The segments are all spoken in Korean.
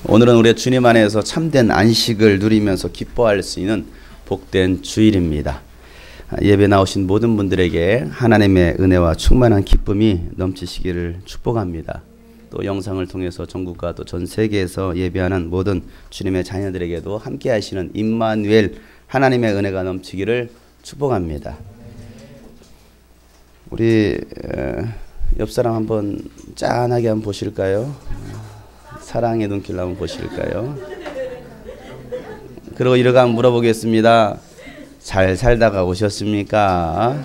오늘은 우리 주님 안에서 참된 안식을 누리면서 기뻐할 수 있는 복된 주일입니다. 예배 나오신 모든 분들에게 하나님의 은혜와 충만한 기쁨이 넘치시기를 축복합니다. 또 영상을 통해서 전국과 또 전 세계에서 예배하는 모든 주님의 자녀들에게도 함께 하시는 임마누엘 하나님의 은혜가 넘치기를 축복합니다. 우리 옆사람 한번 짠하게 한번 보실까요? 사랑의 눈길로 한번 보실까요? 그리고 이렇게 한번 물어보겠습니다. 잘 살다가 오셨습니까?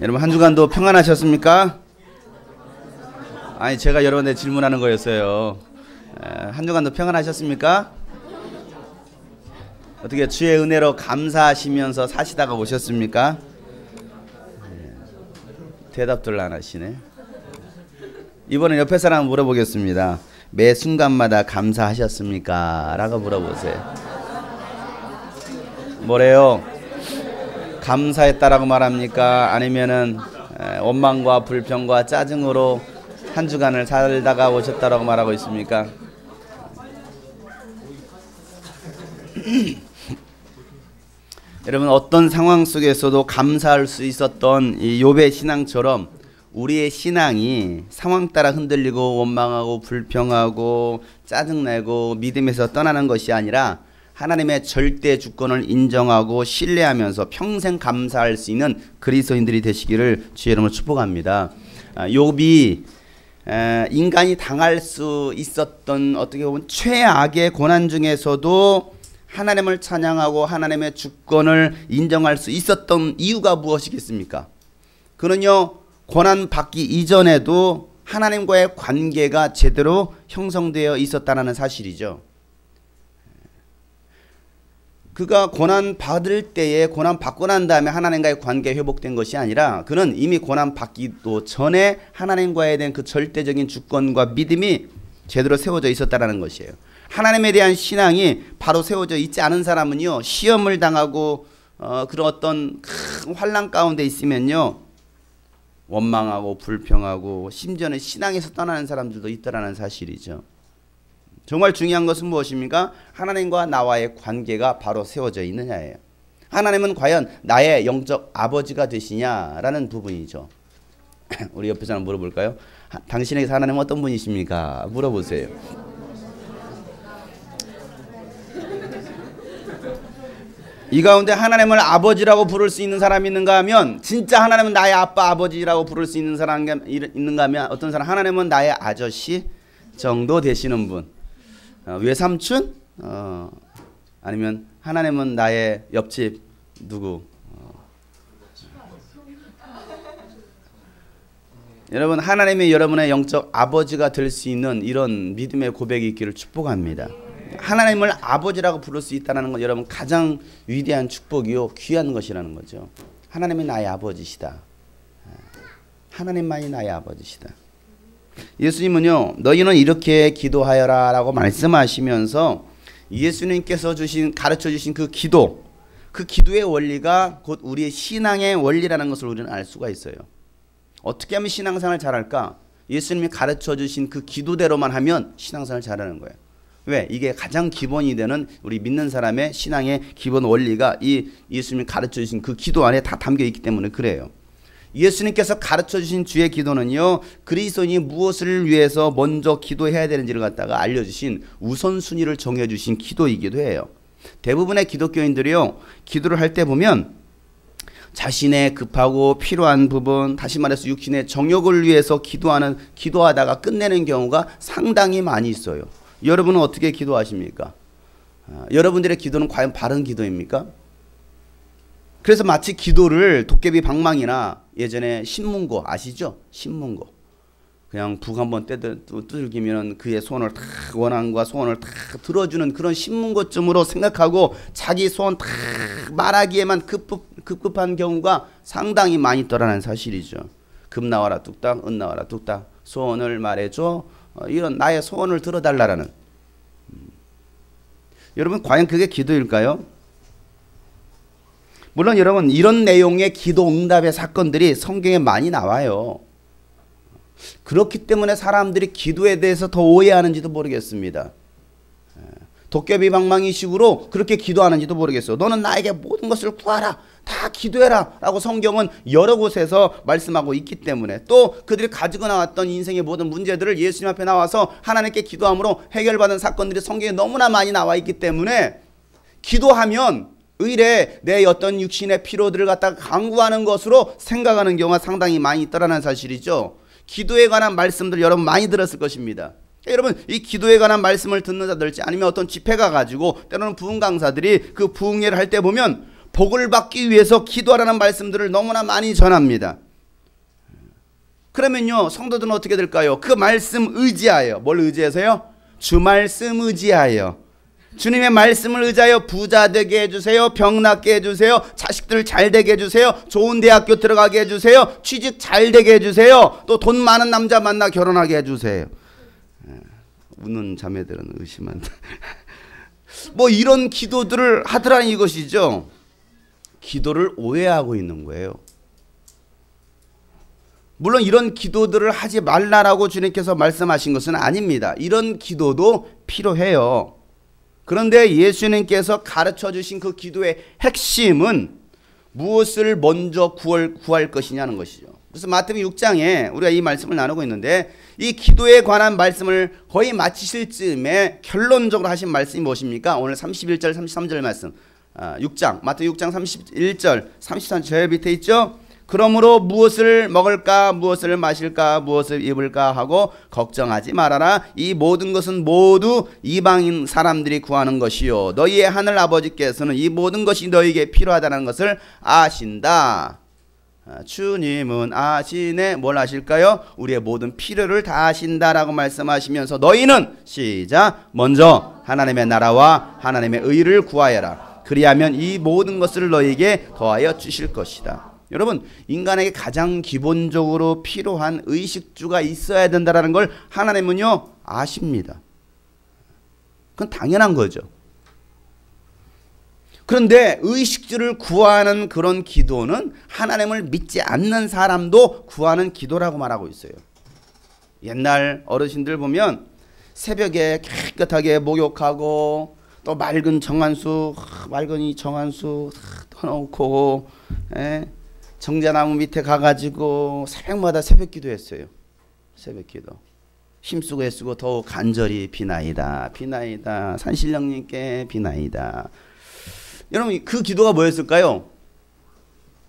여러분 한 주간도 평안하셨습니까? 아니 제가 여러분한테 질문하는 거였어요. 한 주간도 평안하셨습니까? 어떻게 주의 은혜로 감사하시면서 사시다가 오셨습니까? 대답들 안 하시네. 이번엔 옆에 사람 물어보겠습니다. 매 순간마다 감사하셨습니까? 라고 물어보세요. 뭐래요? 감사했다라고 말합니까? 아니면은 원망과 불평과 짜증으로 한 주간을 살다가 오셨다라고 말하고 있습니까? 여러분 어떤 상황 속에서도 감사할 수 있었던 이 욥의 신앙처럼 우리의 신앙이 상황 따라 흔들리고 원망하고 불평하고 짜증내고 믿음에서 떠나는 것이 아니라 하나님의 절대 주권을 인정하고 신뢰하면서 평생 감사할 수 있는 그리스도인들이 되시기를 주의 이름으로 축복합니다. 욥이 인간이 당할 수 있었던 어떻게 보면 최악의 고난 중에서도 하나님을 찬양하고 하나님의 주권을 인정할 수 있었던 이유가 무엇이겠습니까? 그는요 고난 받기 이전에도 하나님과의 관계가 제대로 형성되어 있었다는 사실이죠. 그가 고난 받을 때에 고난 받고 난 다음에 하나님과의 관계가 회복된 것이 아니라 그는 이미 고난 받기도 전에 하나님과에 대한 그 절대적인 주권과 믿음이 제대로 세워져 있었다는 것이에요. 하나님에 대한 신앙이 바로 세워져 있지 않은 사람은요 시험을 당하고 그런 어떤 큰 환난 가운데 있으면요 원망하고 불평하고 심지어는 신앙에서 떠나는 사람들도 있다라는 사실이죠. 정말 중요한 것은 무엇입니까? 하나님과 나와의 관계가 바로 세워져 있느냐예요. 하나님은 과연 나의 영적 아버지가 되시냐라는 부분이죠. 우리 옆에 사람 물어볼까요? 당신에게서 하나님은 어떤 분이십니까? 물어보세요. 이 가운데 하나님을 아버지라고 부를 수 있는 사람이 있는가 하면 진짜 하나님은 나의 아빠 아버지라고 부를 수 있는 사람이 있는가 하면 어떤 사람 하나님은 나의 아저씨 정도 되시는 분, 외삼촌, 아니면 하나님은 나의 옆집 누구. 여러분 하나님이 여러분의 영적 아버지가 될 수 있는 이런 믿음의 고백이 있기를 축복합니다. 하나님을 아버지라고 부를 수 있다는 건 여러분 가장 위대한 축복이요 귀한 것이라는 거죠. 하나님이 나의 아버지시다. 하나님만이 나의 아버지시다. 예수님은요 너희는 이렇게 기도하여라 라고 말씀하시면서 예수님께서 가르쳐 주신 그 기도의 원리가 곧 우리의 신앙의 원리라는 것을 우리는 알 수가 있어요. 어떻게 하면 신앙생활을 잘할까? 예수님이 가르쳐 주신 그 기도대로만 하면 신앙생활을 잘하는 거예요. 왜? 이게 가장 기본이 되는 우리 믿는 사람의 신앙의 기본 원리가 이 예수님이 가르쳐 주신 그 기도 안에 다 담겨 있기 때문에 그래요. 예수님께서 가르쳐 주신 주의 기도는요 그리스도인이 무엇을 위해서 먼저 기도해야 되는지를 갖다가 알려주신 우선순위를 정해주신 기도이기도 해요. 대부분의 기독교인들이요 기도를 할 때 보면 자신의 급하고 필요한 부분, 다시 말해서 육신의 정욕을 위해서 기도하다가 끝내는 경우가 상당히 많이 있어요. 여러분은 어떻게 기도하십니까? 여러분들의 기도는 과연 바른 기도입니까? 그래서 마치 기도를 도깨비 방망이나 예전에 신문고 아시죠? 신문고 그냥 북 한번 두들기면 그의 소원을 다 원한과 소원을 다 들어주는 그런 신문고쯤으로 생각하고 자기 소원 다 말하기에만 급급한 경우가 상당히 많이 있더라는 사실이죠. 금 나와라 뚝딱, 은 나와라 뚝딱, 소원을 말해줘. 이런 나의 소원을 들어달라는. 여러분 과연 그게 기도일까요? 물론 여러분 이런 내용의 기도 응답의 사건들이 성경에 많이 나와요. 그렇기 때문에 사람들이 기도에 대해서 더 오해하는지도 모르겠습니다. 도깨비 방망이식으로 그렇게 기도하는지도 모르겠어요. 너는 나에게 모든 것을 구하라, 다 기도해라 라고 성경은 여러 곳에서 말씀하고 있기 때문에, 또 그들이 가지고 나왔던 인생의 모든 문제들을 예수님 앞에 나와서 하나님께 기도함으로 해결받은 사건들이 성경에 너무나 많이 나와 있기 때문에 기도하면 의례 내 어떤 육신의 피로들을 갖다가 강구하는 것으로 생각하는 경우가 상당히 많이 있다는 사실이죠. 기도에 관한 말씀들 여러분 많이 들었을 것입니다. 여러분 이 기도에 관한 말씀을 듣는 자들지 아니면 어떤 집회가 가지고 때로는 부흥 강사들이 그 부흥회를 할 때 보면 복을 받기 위해서 기도하라는 말씀들을 너무나 많이 전합니다. 그러면요 성도들은 어떻게 될까요? 그 말씀 의지하여, 뭘 의지해서요? 주 말씀 의지하여, 주님의 말씀을 의지하여 부자 되게 해주세요, 병 낫게 해주세요, 자식들 잘 되게 해주세요, 좋은 대학교 들어가게 해주세요, 취직 잘 되게 해주세요, 또 돈 많은 남자 만나 결혼하게 해주세요. 웃는 자매들은 의심한다. 뭐 이런 기도들을 하더라는 이것이죠. 기도를 오해하고 있는 거예요. 물론 이런 기도들을 하지 말라라고 주님께서 말씀하신 것은 아닙니다. 이런 기도도 필요해요. 그런데 예수님께서 가르쳐 주신 그 기도의 핵심은 무엇을 먼저 구할 것이냐는 것이죠. 그래서 마태복음 6장에 우리가 이 말씀을 나누고 있는데, 이 기도에 관한 말씀을 거의 마치실 즈음에 결론적으로 하신 말씀이 무엇입니까? 오늘 31절 33절 말씀, 6장 마태복음 6장 31절 33절 밑에 있죠. 그러므로 무엇을 먹을까, 무엇을 마실까, 무엇을 입을까 하고 걱정하지 말아라. 이 모든 것은 모두 이방인 사람들이 구하는 것이요, 너희의 하늘 아버지께서는 이 모든 것이 너희에게 필요하다는 것을 아신다. 주님은 아시네. 뭘 아실까요? 우리의 모든 필요를 다 아신다라고 말씀하시면서 너희는 시작, 먼저 하나님의 나라와 하나님의 의를 구하여라. 그리하면 이 모든 것을 너희에게 더하여 주실 것이다. 여러분 인간에게 가장 기본적으로 필요한 의식주가 있어야 된다는 걸 하나님은요 아십니다. 그건 당연한 거죠. 그런데 의식주를 구하는 그런 기도는 하나님을 믿지 않는 사람도 구하는 기도라고 말하고 있어요. 옛날 어르신들 보면 새벽에 깨끗하게 목욕하고 또 맑은 정한수, 맑은 이 정한수 떠놓고 정자나무 밑에 가가지고 새벽마다 새벽 기도했어요. 새벽 기도. 힘쓰고 애쓰고 더욱 간절히 비나이다, 비나이다, 산신령님께 비나이다. 여러분 그 기도가 뭐였을까요?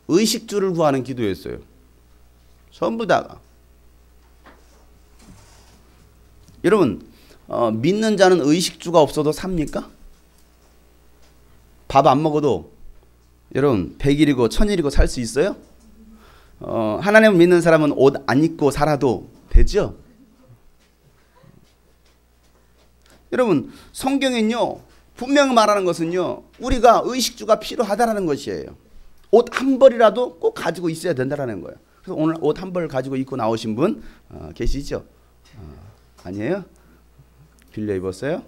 의식주를 구하는 기도였어요. 전부 다가. 여러분 믿는 자는 의식주가 없어도 삽니까? 밥 안 먹어도 여러분 100일이고 1000일이고 살 수 있어요? 하나님을 믿는 사람은 옷 안 입고 살아도 되죠? 여러분 성경은요 분명히 말하는 것은요 우리가 의식주가 필요하다는 것이에요. 옷 한 벌이라도 꼭 가지고 있어야 된다는 거예요. 그래서 오늘 옷 한 벌 가지고 입고 나오신 분 계시죠? 아니에요? 빌려 입었어요?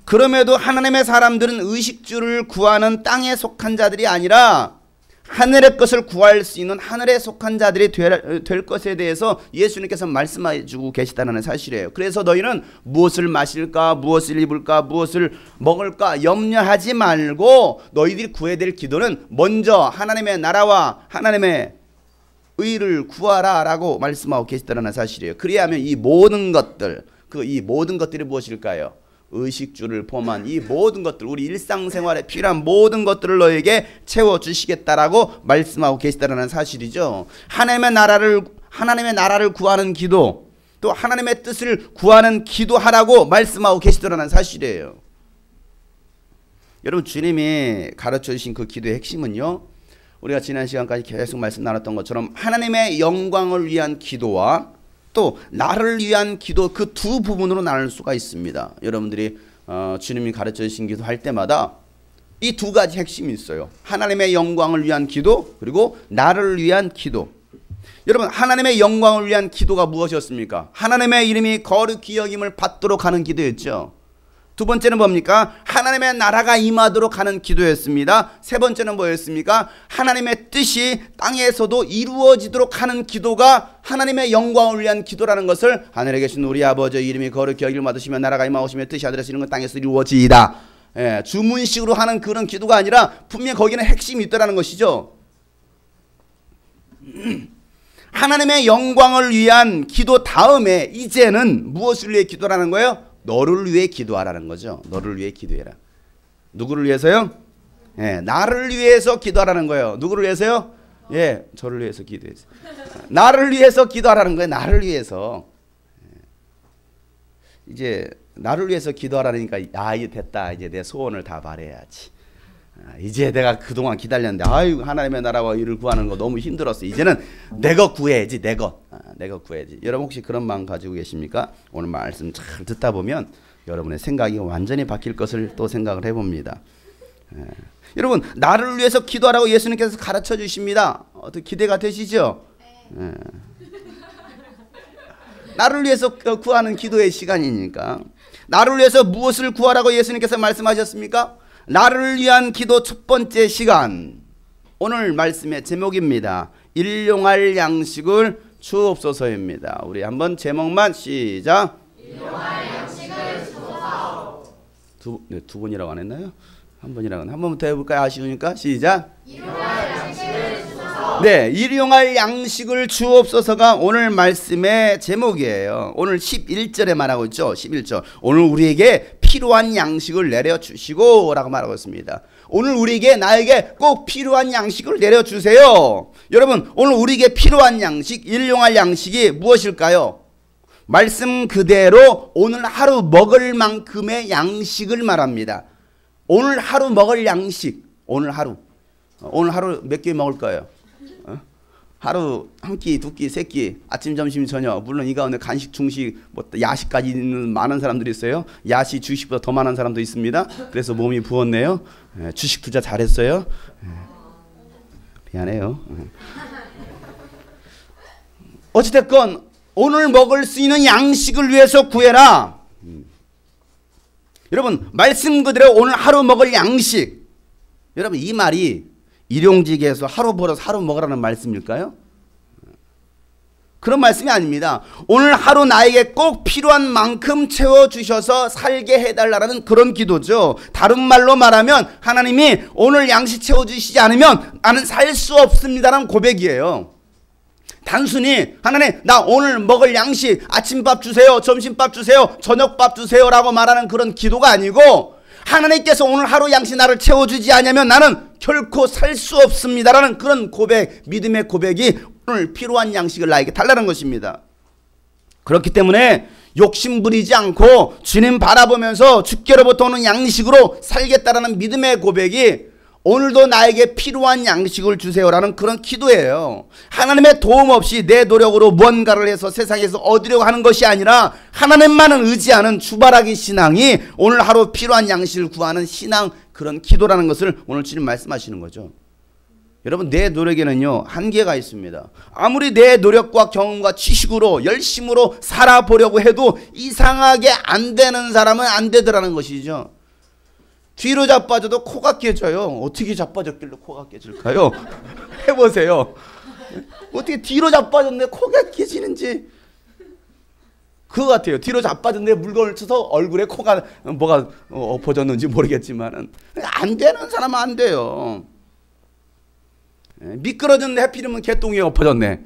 그럼에도 하나님의 사람들은 의식주를 구하는 땅에 속한 자들이 아니라 하늘의 것을 구할 수 있는 하늘에 속한 자들이 될 것에 대해서 예수님께서 말씀해 주고 계시다는 사실이에요. 그래서 너희는 무엇을 마실까, 무엇을 입을까, 무엇을 먹을까 염려하지 말고 너희들이 구해야 될 기도는 먼저 하나님의 나라와 하나님의 의를 구하라 라고 말씀하고 계시다는 사실이에요. 그래야하면 이 모든 것들, 이 모든 것들이 무엇일까요? 의식주를 포함한 이 모든 것들, 우리 일상생활에 필요한 모든 것들을 너에게 채워주시겠다라고 말씀하고 계시다는 사실이죠. 하나님의 나라를 구하는 기도, 또 하나님의 뜻을 구하는 기도하라고 말씀하고 계시다는 사실이에요. 여러분 주님이 가르쳐 주신 그 기도의 핵심은요, 우리가 지난 시간까지 계속 말씀 나눴던 것처럼 하나님의 영광을 위한 기도와 또 나를 위한 기도, 그 두 부분으로 나눌 수가 있습니다. 여러분들이 주님이 가르쳐 주신 기도할 때마다 이 두 가지 핵심이 있어요. 하나님의 영광을 위한 기도, 그리고 나를 위한 기도. 여러분 하나님의 영광을 위한 기도가 무엇이었습니까? 하나님의 이름이 거룩히 여김을 받도록 하는 기도였죠. 두 번째는 뭡니까? 하나님의 나라가 임하도록 하는 기도였습니다. 세 번째는 뭐였습니까? 하나님의 뜻이 땅에서도 이루어지도록 하는 기도가 하나님의 영광을 위한 기도라는 것을 하늘에 계신 우리 아버지 이름이 거룩히 여김을 받으시며 나라가 임하오시며 뜻이 하늘에서 이루는 것 땅에서 이루어지이다. 주문식으로 하는 그런 기도가 아니라 분명히 거기는 핵심이 있다는 것이죠. 하나님의 영광을 위한 기도 다음에 이제는 무엇을 위해 기도라는 거예요? 너를 위해 기도하라는 거죠. 너를 위해 기도해라. 누구를 위해서요? 나를 위해서 기도하라는 거예요. 누구를 위해서요? 저를 위해서 기도해서. 나를 위해서 기도하라는 거예요. 나를 위해서. 이제 나를 위해서 기도하라니까 이제 됐다. 이제 내 소원을 다 말해야지. 이제 내가 그동안 기다렸는데 하나님의 나라와 의를 구하는 거 너무 힘들었어. 이제는 내 것 구해야지. 내 것 구해야지. 여러분 혹시 그런 마음 가지고 계십니까? 오늘 말씀 잘 듣다 보면 여러분의 생각이 완전히 바뀔 것을 또 생각을 해봅니다. 여러분 나를 위해서 기도하라고 예수님께서 가르쳐 주십니다. 어떻게 기대가 되시죠? 나를 위해서 구하는 기도의 시간이니까. 나를 위해서 무엇을 구하라고 예수님께서 말씀하셨습니까? 나를 위한 기도 첫 번째 시간, 오늘 말씀의 제목입니다. 일용할 양식을 주옵소서입니다. 우리 한번 제목만 시작. 일용할 양식을 주옵소서. 두 번이라고 안 했나요? 한 번이라고. 한 번부터 해볼까요? 아쉬우니까 시작. 일용할 양식을 주옵소서. 네, 일용할 양식을 주옵소서가 오늘 말씀의 제목이에요. 오늘 11절에 말하고 있죠. 11절. 오늘 우리에게 필요한 양식을 내려주시고 라고 말하고 있습니다. 오늘 우리에게 나에게 꼭 필요한 양식을 내려주세요. 여러분 오늘 우리에게 필요한 양식, 일용할 양식이 무엇일까요? 말씀 그대로 오늘 하루 먹을 만큼의 양식을 말합니다. 오늘 하루 먹을 양식, 오늘 하루 몇 끼 먹을 거예요? 하루 한 끼, 두 끼, 세 끼, 아침, 점심, 저녁. 물론 이 가운데 간식, 중식, 뭐 야식까지 있는 많은 사람들이 있어요. 야식, 주식보다 더 많은 사람도 있습니다. 그래서 몸이 부었네요. 주식 투자 잘했어요. 미안해요. 어찌됐건 오늘 먹을 수 있는 양식을 위해서 구해라. 여러분 말씀 그대로 오늘 하루 먹을 양식. 여러분 이 말이 일용직에서 하루 벌어서 하루 먹으라는 말씀일까요? 그런 말씀이 아닙니다. 오늘 하루 나에게 꼭 필요한 만큼 채워주셔서 살게 해달라는 그런 기도죠. 다른 말로 말하면 하나님이 오늘 양식 채워주시지 않으면 나는 살 수 없습니다라는 고백이에요. 단순히 하나님 나 오늘 먹을 양식 아침밥 주세요, 점심밥 주세요, 저녁밥 주세요 라고 말하는 그런 기도가 아니고 하나님께서 오늘 하루 양식 나를 채워주지 않으면 나는 결코 살 수 없습니다라는 그런 고백, 믿음의 고백이 오늘 필요한 양식을 나에게 달라는 것입니다. 그렇기 때문에 욕심 부리지 않고 주님 바라보면서 주께로부터 오는 양식으로 살겠다라는 믿음의 고백이 오늘도 나에게 필요한 양식을 주세요라는 그런 기도예요. 하나님의 도움 없이 내 노력으로 무언가를 해서 세상에서 얻으려고 하는 것이 아니라 하나님만을 의지하는 주바라기 신앙이 오늘 하루 필요한 양식을 구하는 신앙, 그런 기도라는 것을 오늘 주님 말씀하시는 거죠. 여러분 내 노력에는요 한계가 있습니다. 아무리 내 노력과 경험과 지식으로 열심으로 살아보려고 해도 이상하게 안 되는 사람은 안 되더라는 것이죠. 뒤로 자빠져도 코가 깨져요. 어떻게 자빠졌길래 코가 깨질까요? 해보세요. 어떻게 뒤로 자빠졌는데 코가 깨지는지. 그거 같아요. 뒤로 자빠졌는데 물건을 쳐서 얼굴에 코가 뭐가 엎어졌는지 모르겠지만은 안 되는 사람은 안 돼요. 미끄러졌는데 해피리면 개똥이 엎어졌네.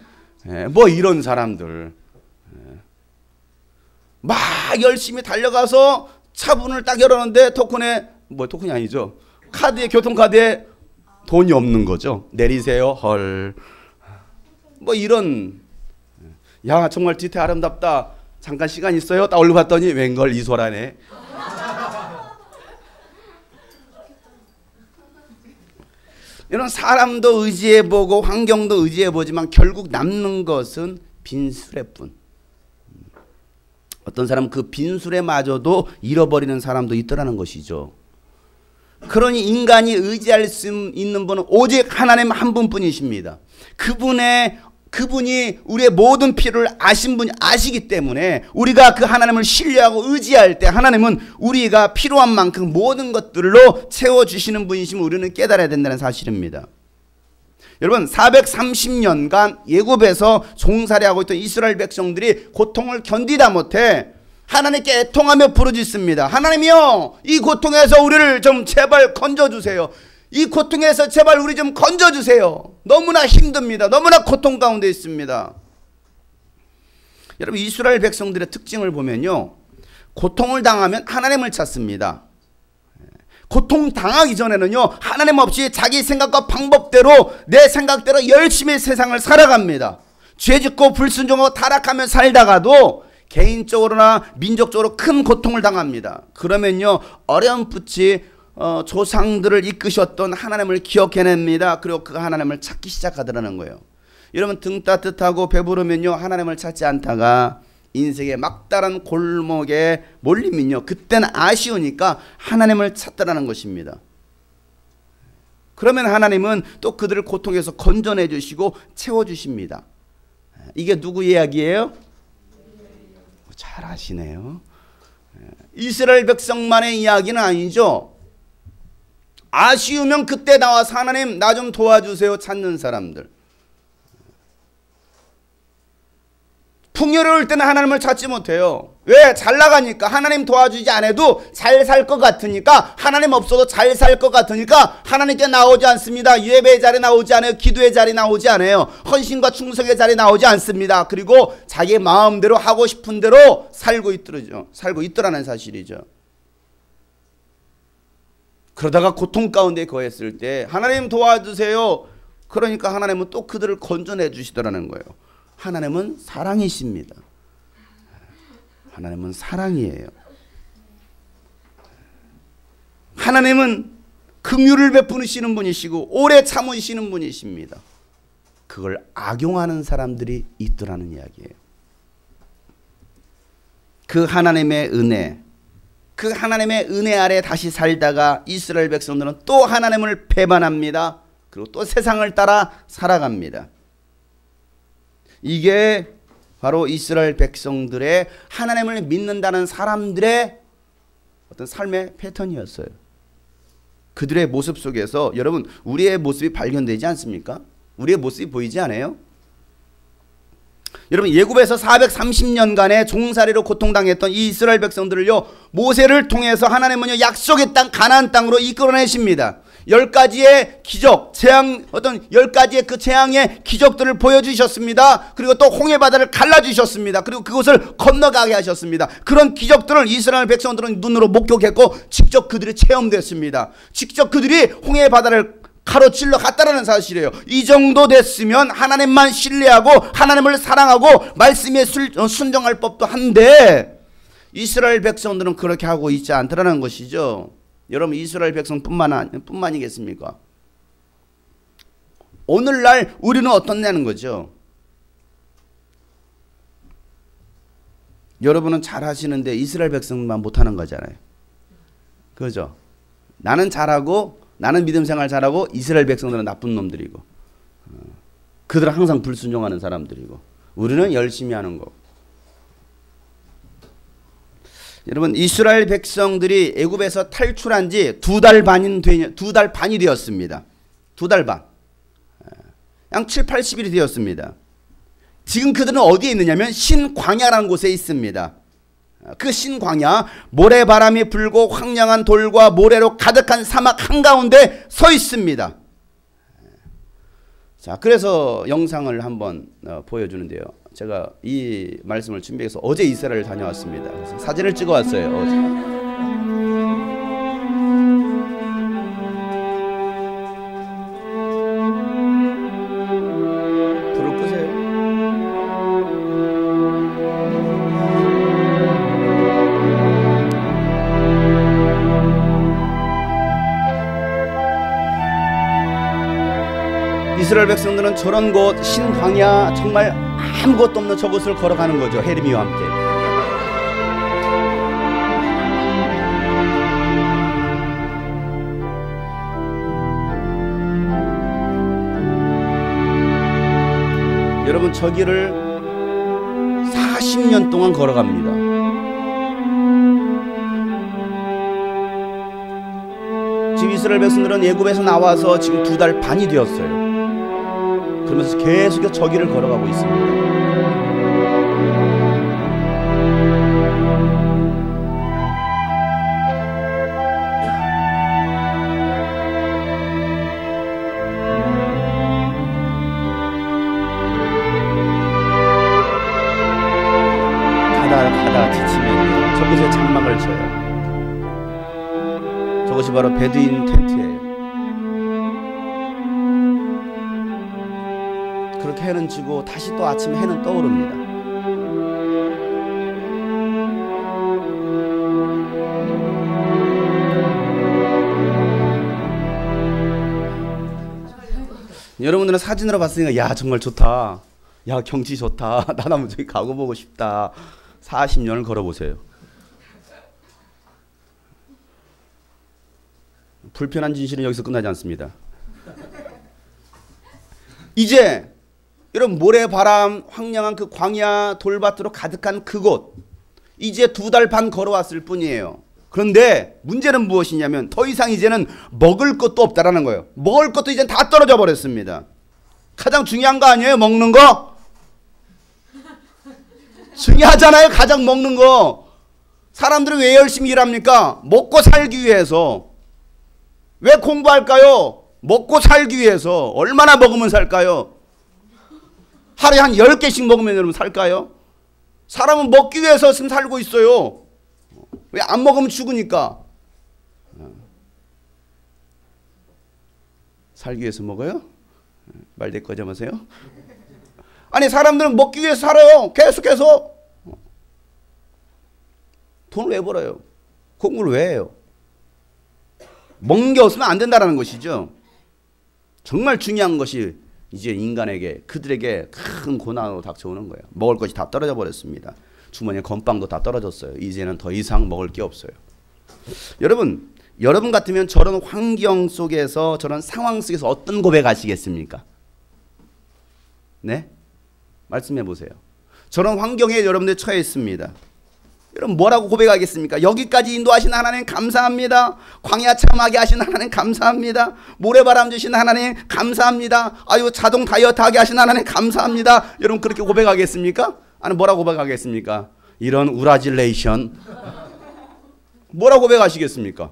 뭐 이런 사람들 막 열심히 달려가서 차문을 딱 열었는데 토큰이 아니죠. 카드에, 교통카드에 돈이 없는 거죠. 내리세요. 헐. 뭐 이런. 야 정말 뒤태 아름답다. 잠깐 시간 있어요? 딱 얼굴 봤더니 웬걸 이소라네. 이런 사람도 의지해보고 환경도 의지해보지만 결국 남는 것은 빈수레뿐. 어떤 사람은 그 빈수레마저도 잃어버리는 사람도 있더라는 것이죠. 그러니 인간이 의지할 수 있는 분은 오직 하나님 한 분뿐이십니다. 그 그분이 우리의 모든 필요를 아시기 때문에 우리가 그 하나님을 신뢰하고 의지할 때 하나님은 우리가 필요한 만큼 모든 것들로 채워주시는 분이심을 우리는 깨달아야 된다는 사실입니다. 여러분 430년간 예굽에서 종살이하고 있던 이스라엘 백성들이 고통을 견디다 못해 하나님께 애통하며 부르짖습니다. 하나님이여, 이 고통에서 우리를 좀 제발 건져주세요. 이 고통에서 제발 우리 좀 건져주세요. 너무나 힘듭니다. 너무나 고통 가운데 있습니다. 여러분 이스라엘 백성들의 특징을 보면요, 고통을 당하면 하나님을 찾습니다. 고통 당하기 전에는요, 하나님 없이 자기 생각과 방법대로 내 생각대로 열심히 세상을 살아갑니다. 죄짓고 불순종하고 타락하며 살다가도 개인적으로나 민족적으로 큰 고통을 당합니다. 그러면요, 어렴풋이 조상들을 이끄셨던 하나님을 기억해냅니다. 그리고 그 하나님을 찾기 시작하더라는 거예요. 여러분 등 따뜻하고 배부르면요, 하나님을 찾지 않다가 인생의 막다른 골목에 몰리면요, 그때는 아쉬우니까 하나님을 찾더라는 것입니다. 그러면 하나님은 또 그들을 고통에서 건져내 주시고 채워주십니다. 이게 누구 이야기예요? 잘 아시네요. 이스라엘 백성만의 이야기는 아니죠. 아쉬우면 그때 나와서 하나님 나 좀 도와주세요 찾는 사람들. 풍요로울 때는 하나님을 찾지 못해요. 왜? 잘 나가니까. 하나님 도와주지 않아도 잘 살 것 같으니까, 하나님 없어도 잘 살 것 같으니까 하나님께 나오지 않습니다. 예배의 자리에 나오지 않아요. 기도의 자리에 나오지 않아요. 헌신과 충성의 자리에 나오지 않습니다. 그리고 자기 마음대로 하고 싶은 대로 살고 있더라는 사실이죠. 그러다가 고통 가운데 거했을 때 하나님 도와주세요. 그러니까 하나님은 또 그들을 건져내 주시더라는 거예요. 하나님은 사랑이십니다. 하나님은 사랑이에요. 하나님은 긍휼을 베푸시는 분이시고 오래 참으시는 분이십니다. 그걸 악용하는 사람들이 있더라는 이야기예요. 그 하나님의 은혜, 그 하나님의 은혜 아래 다시 살다가 이스라엘 백성들은 또 하나님을 배반합니다. 그리고 또 세상을 따라 살아갑니다. 이게 바로 이스라엘 백성들의 하나님을 믿는다는 사람들의 어떤 삶의 패턴이었어요. 그들의 모습 속에서 여러분 우리의 모습이 발견되지 않습니까? 우리의 모습이 보이지 않아요? 여러분 예굽에서 430년간의 종살이로 고통당했던 이 이스라엘 백성들을요, 모세를 통해서 하나님은요 약속의 땅 가나안 땅으로 이끌어내십니다. 10가지의 기적, 어떤 10가지의 그 재앙의 기적들을 보여주셨습니다. 그리고 또 홍해바다를 갈라주셨습니다. 그리고 그곳을 건너가게 하셨습니다. 그런 기적들을 이스라엘 백성들은 눈으로 목격했고 직접 그들이 체험됐습니다. 직접 그들이 홍해바다를 가로질러 갔다라는 사실이에요. 이 정도 됐으면 하나님만 신뢰하고 하나님을 사랑하고 말씀에 순종할 법도 한데 이스라엘 백성들은 그렇게 하고 있지 않더라는 것이죠. 여러분 이스라엘 백성뿐만이겠습니까? 오늘날 우리는 어떻냐는 거죠. 여러분은 잘하시는데 이스라엘 백성만 못하는 거잖아요. 그죠? 나는 잘하고 나는 믿음 생활 잘하고 이스라엘 백성들은 나쁜 놈들이고 그들은 항상 불순종하는 사람들이고 우리는 열심히 하는 거. 여러분 이스라엘 백성들이 애굽에서 탈출한 지 2달 반이 되었습니다. 2달 반. 약 7, 80일이 되었습니다. 지금 그들은 어디에 있느냐면 신광야라는 곳에 있습니다. 그 신광야, 모래바람이 불고 황량한 돌과 모래로 가득한 사막 한가운데 서 있습니다. 자, 그래서 영상을 한번 보여주는데요. 제가 이 말씀을 준비해서 어제 이스라엘을 다녀왔습니다. 그래서 사진을 찍어왔어요. 어제. 이스라엘 백성들은 저런 곳 신광야 정말 아무것도 없는 저곳을 걸어가는 거죠. 헤르미와 함께. 여러분 저 길을 40년 동안 걸어갑니다. 지금 이스라엘 백성들은 애굽에서 나와서 지금 2달 반이 되었어요. 그러면서 계속 저 길을 걸어가고 있습니다. 가다 지치면 저곳에 장막을 쳐요. 저것이 바로 베두인 텐트예요. 그렇게 해는 지고 다시 또 아침에 해는 떠오릅니다. 여러분들은 사진으로 봤으니까 야 정말 좋다, 야 경치 좋다, 나도 한번 저기 가고 보고 싶다. 40년을 걸어보세요. 불편한 진실은 여기서 끝나지 않습니다. 이제 여러분 모래바람 황량한 그 광야 돌밭으로 가득한 그곳, 이제 2달 반 걸어왔을 뿐이에요. 그런데 문제는 무엇이냐면 더 이상 이제는 먹을 것도 없다라는 거예요. 먹을 것도 이제 다 떨어져 버렸습니다. 가장 중요한 거 아니에요? 먹는 거? 중요하잖아요. 가장 먹는 거. 사람들은 왜 열심히 일합니까? 먹고 살기 위해서. 왜 공부할까요? 먹고 살기 위해서. 얼마나 먹으면 살까요? 하루에 한 10개씩 먹으면 여러분 살까요? 사람은 먹기 위해서 지금 살고 있어요. 왜 안 먹으면 죽으니까. 살기 위해서 먹어요? 말 대꾸하지 마세요. 아니 사람들은 먹기 위해서 살아요. 계속해서. 돈을 왜 벌어요? 공부를 왜 해요? 먹는 게 없으면 안 된다는 것이죠. 정말 중요한 것이 이제 인간에게, 그들에게 큰 고난으로 닥쳐오는 거예요. 먹을 것이 다 떨어져 버렸습니다. 주머니에 건빵도 다 떨어졌어요. 이제는 더 이상 먹을 게 없어요. 여러분 같으면 저런 환경 속에서, 저런 상황 속에서 어떤 고백하시겠습니까? 네? 말씀해 보세요. 저런 환경에 여러분들 처해 있습니다. 여러분 뭐라고 고백하겠습니까? 여기까지 인도하신 하나님 감사합니다. 광야 참하게 하신 하나님 감사합니다. 모래바람 주신 하나님 감사합니다. 아유 자동 다이어트 하게 하신 하나님 감사합니다. 여러분 그렇게 고백하겠습니까? 아니 뭐라고 고백하겠습니까? 이런 우라질레이션 뭐라고 고백하시겠습니까?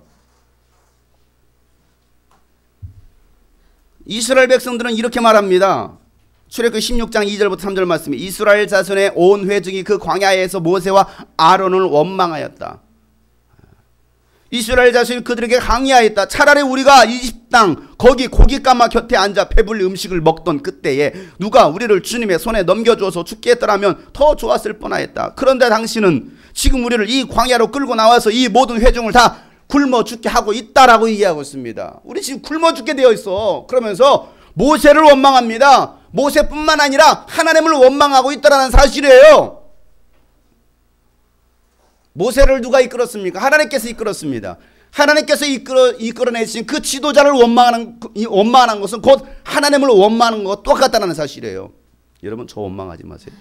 이스라엘 백성들은 이렇게 말합니다. 출애굽기 16장 2절부터 3절 말씀에 이스라엘 자손의 온 회중이 그 광야에서 모세와 아론을 원망하였다. 이스라엘 자손이 그들에게 항의하였다. 차라리 우리가 이집 땅 거기 고깃가마 곁에 앉아 배불리 음식을 먹던 그때에 누가 우리를 주님의 손에 넘겨주어서 죽게 했더라면 더 좋았을 뻔하였다. 그런데 당신은 지금 우리를 이 광야로 끌고 나와서 이 모든 회중을 다 굶어 죽게 하고 있다라고 얘기하고 있습니다. 우리 지금 굶어 죽게 되어 있어. 그러면서 모세를 원망합니다. 모세뿐만 아니라 하나님을 원망하고 있다는 사실이에요. 모세를 누가 이끌었습니까? 하나님께서 이끌었습니다. 하나님께서 이끌어내신 그 지도자를 원망하는 것은 곧 하나님을 원망하는 것과 똑같다는 사실이에요. 여러분 저 원망하지 마세요.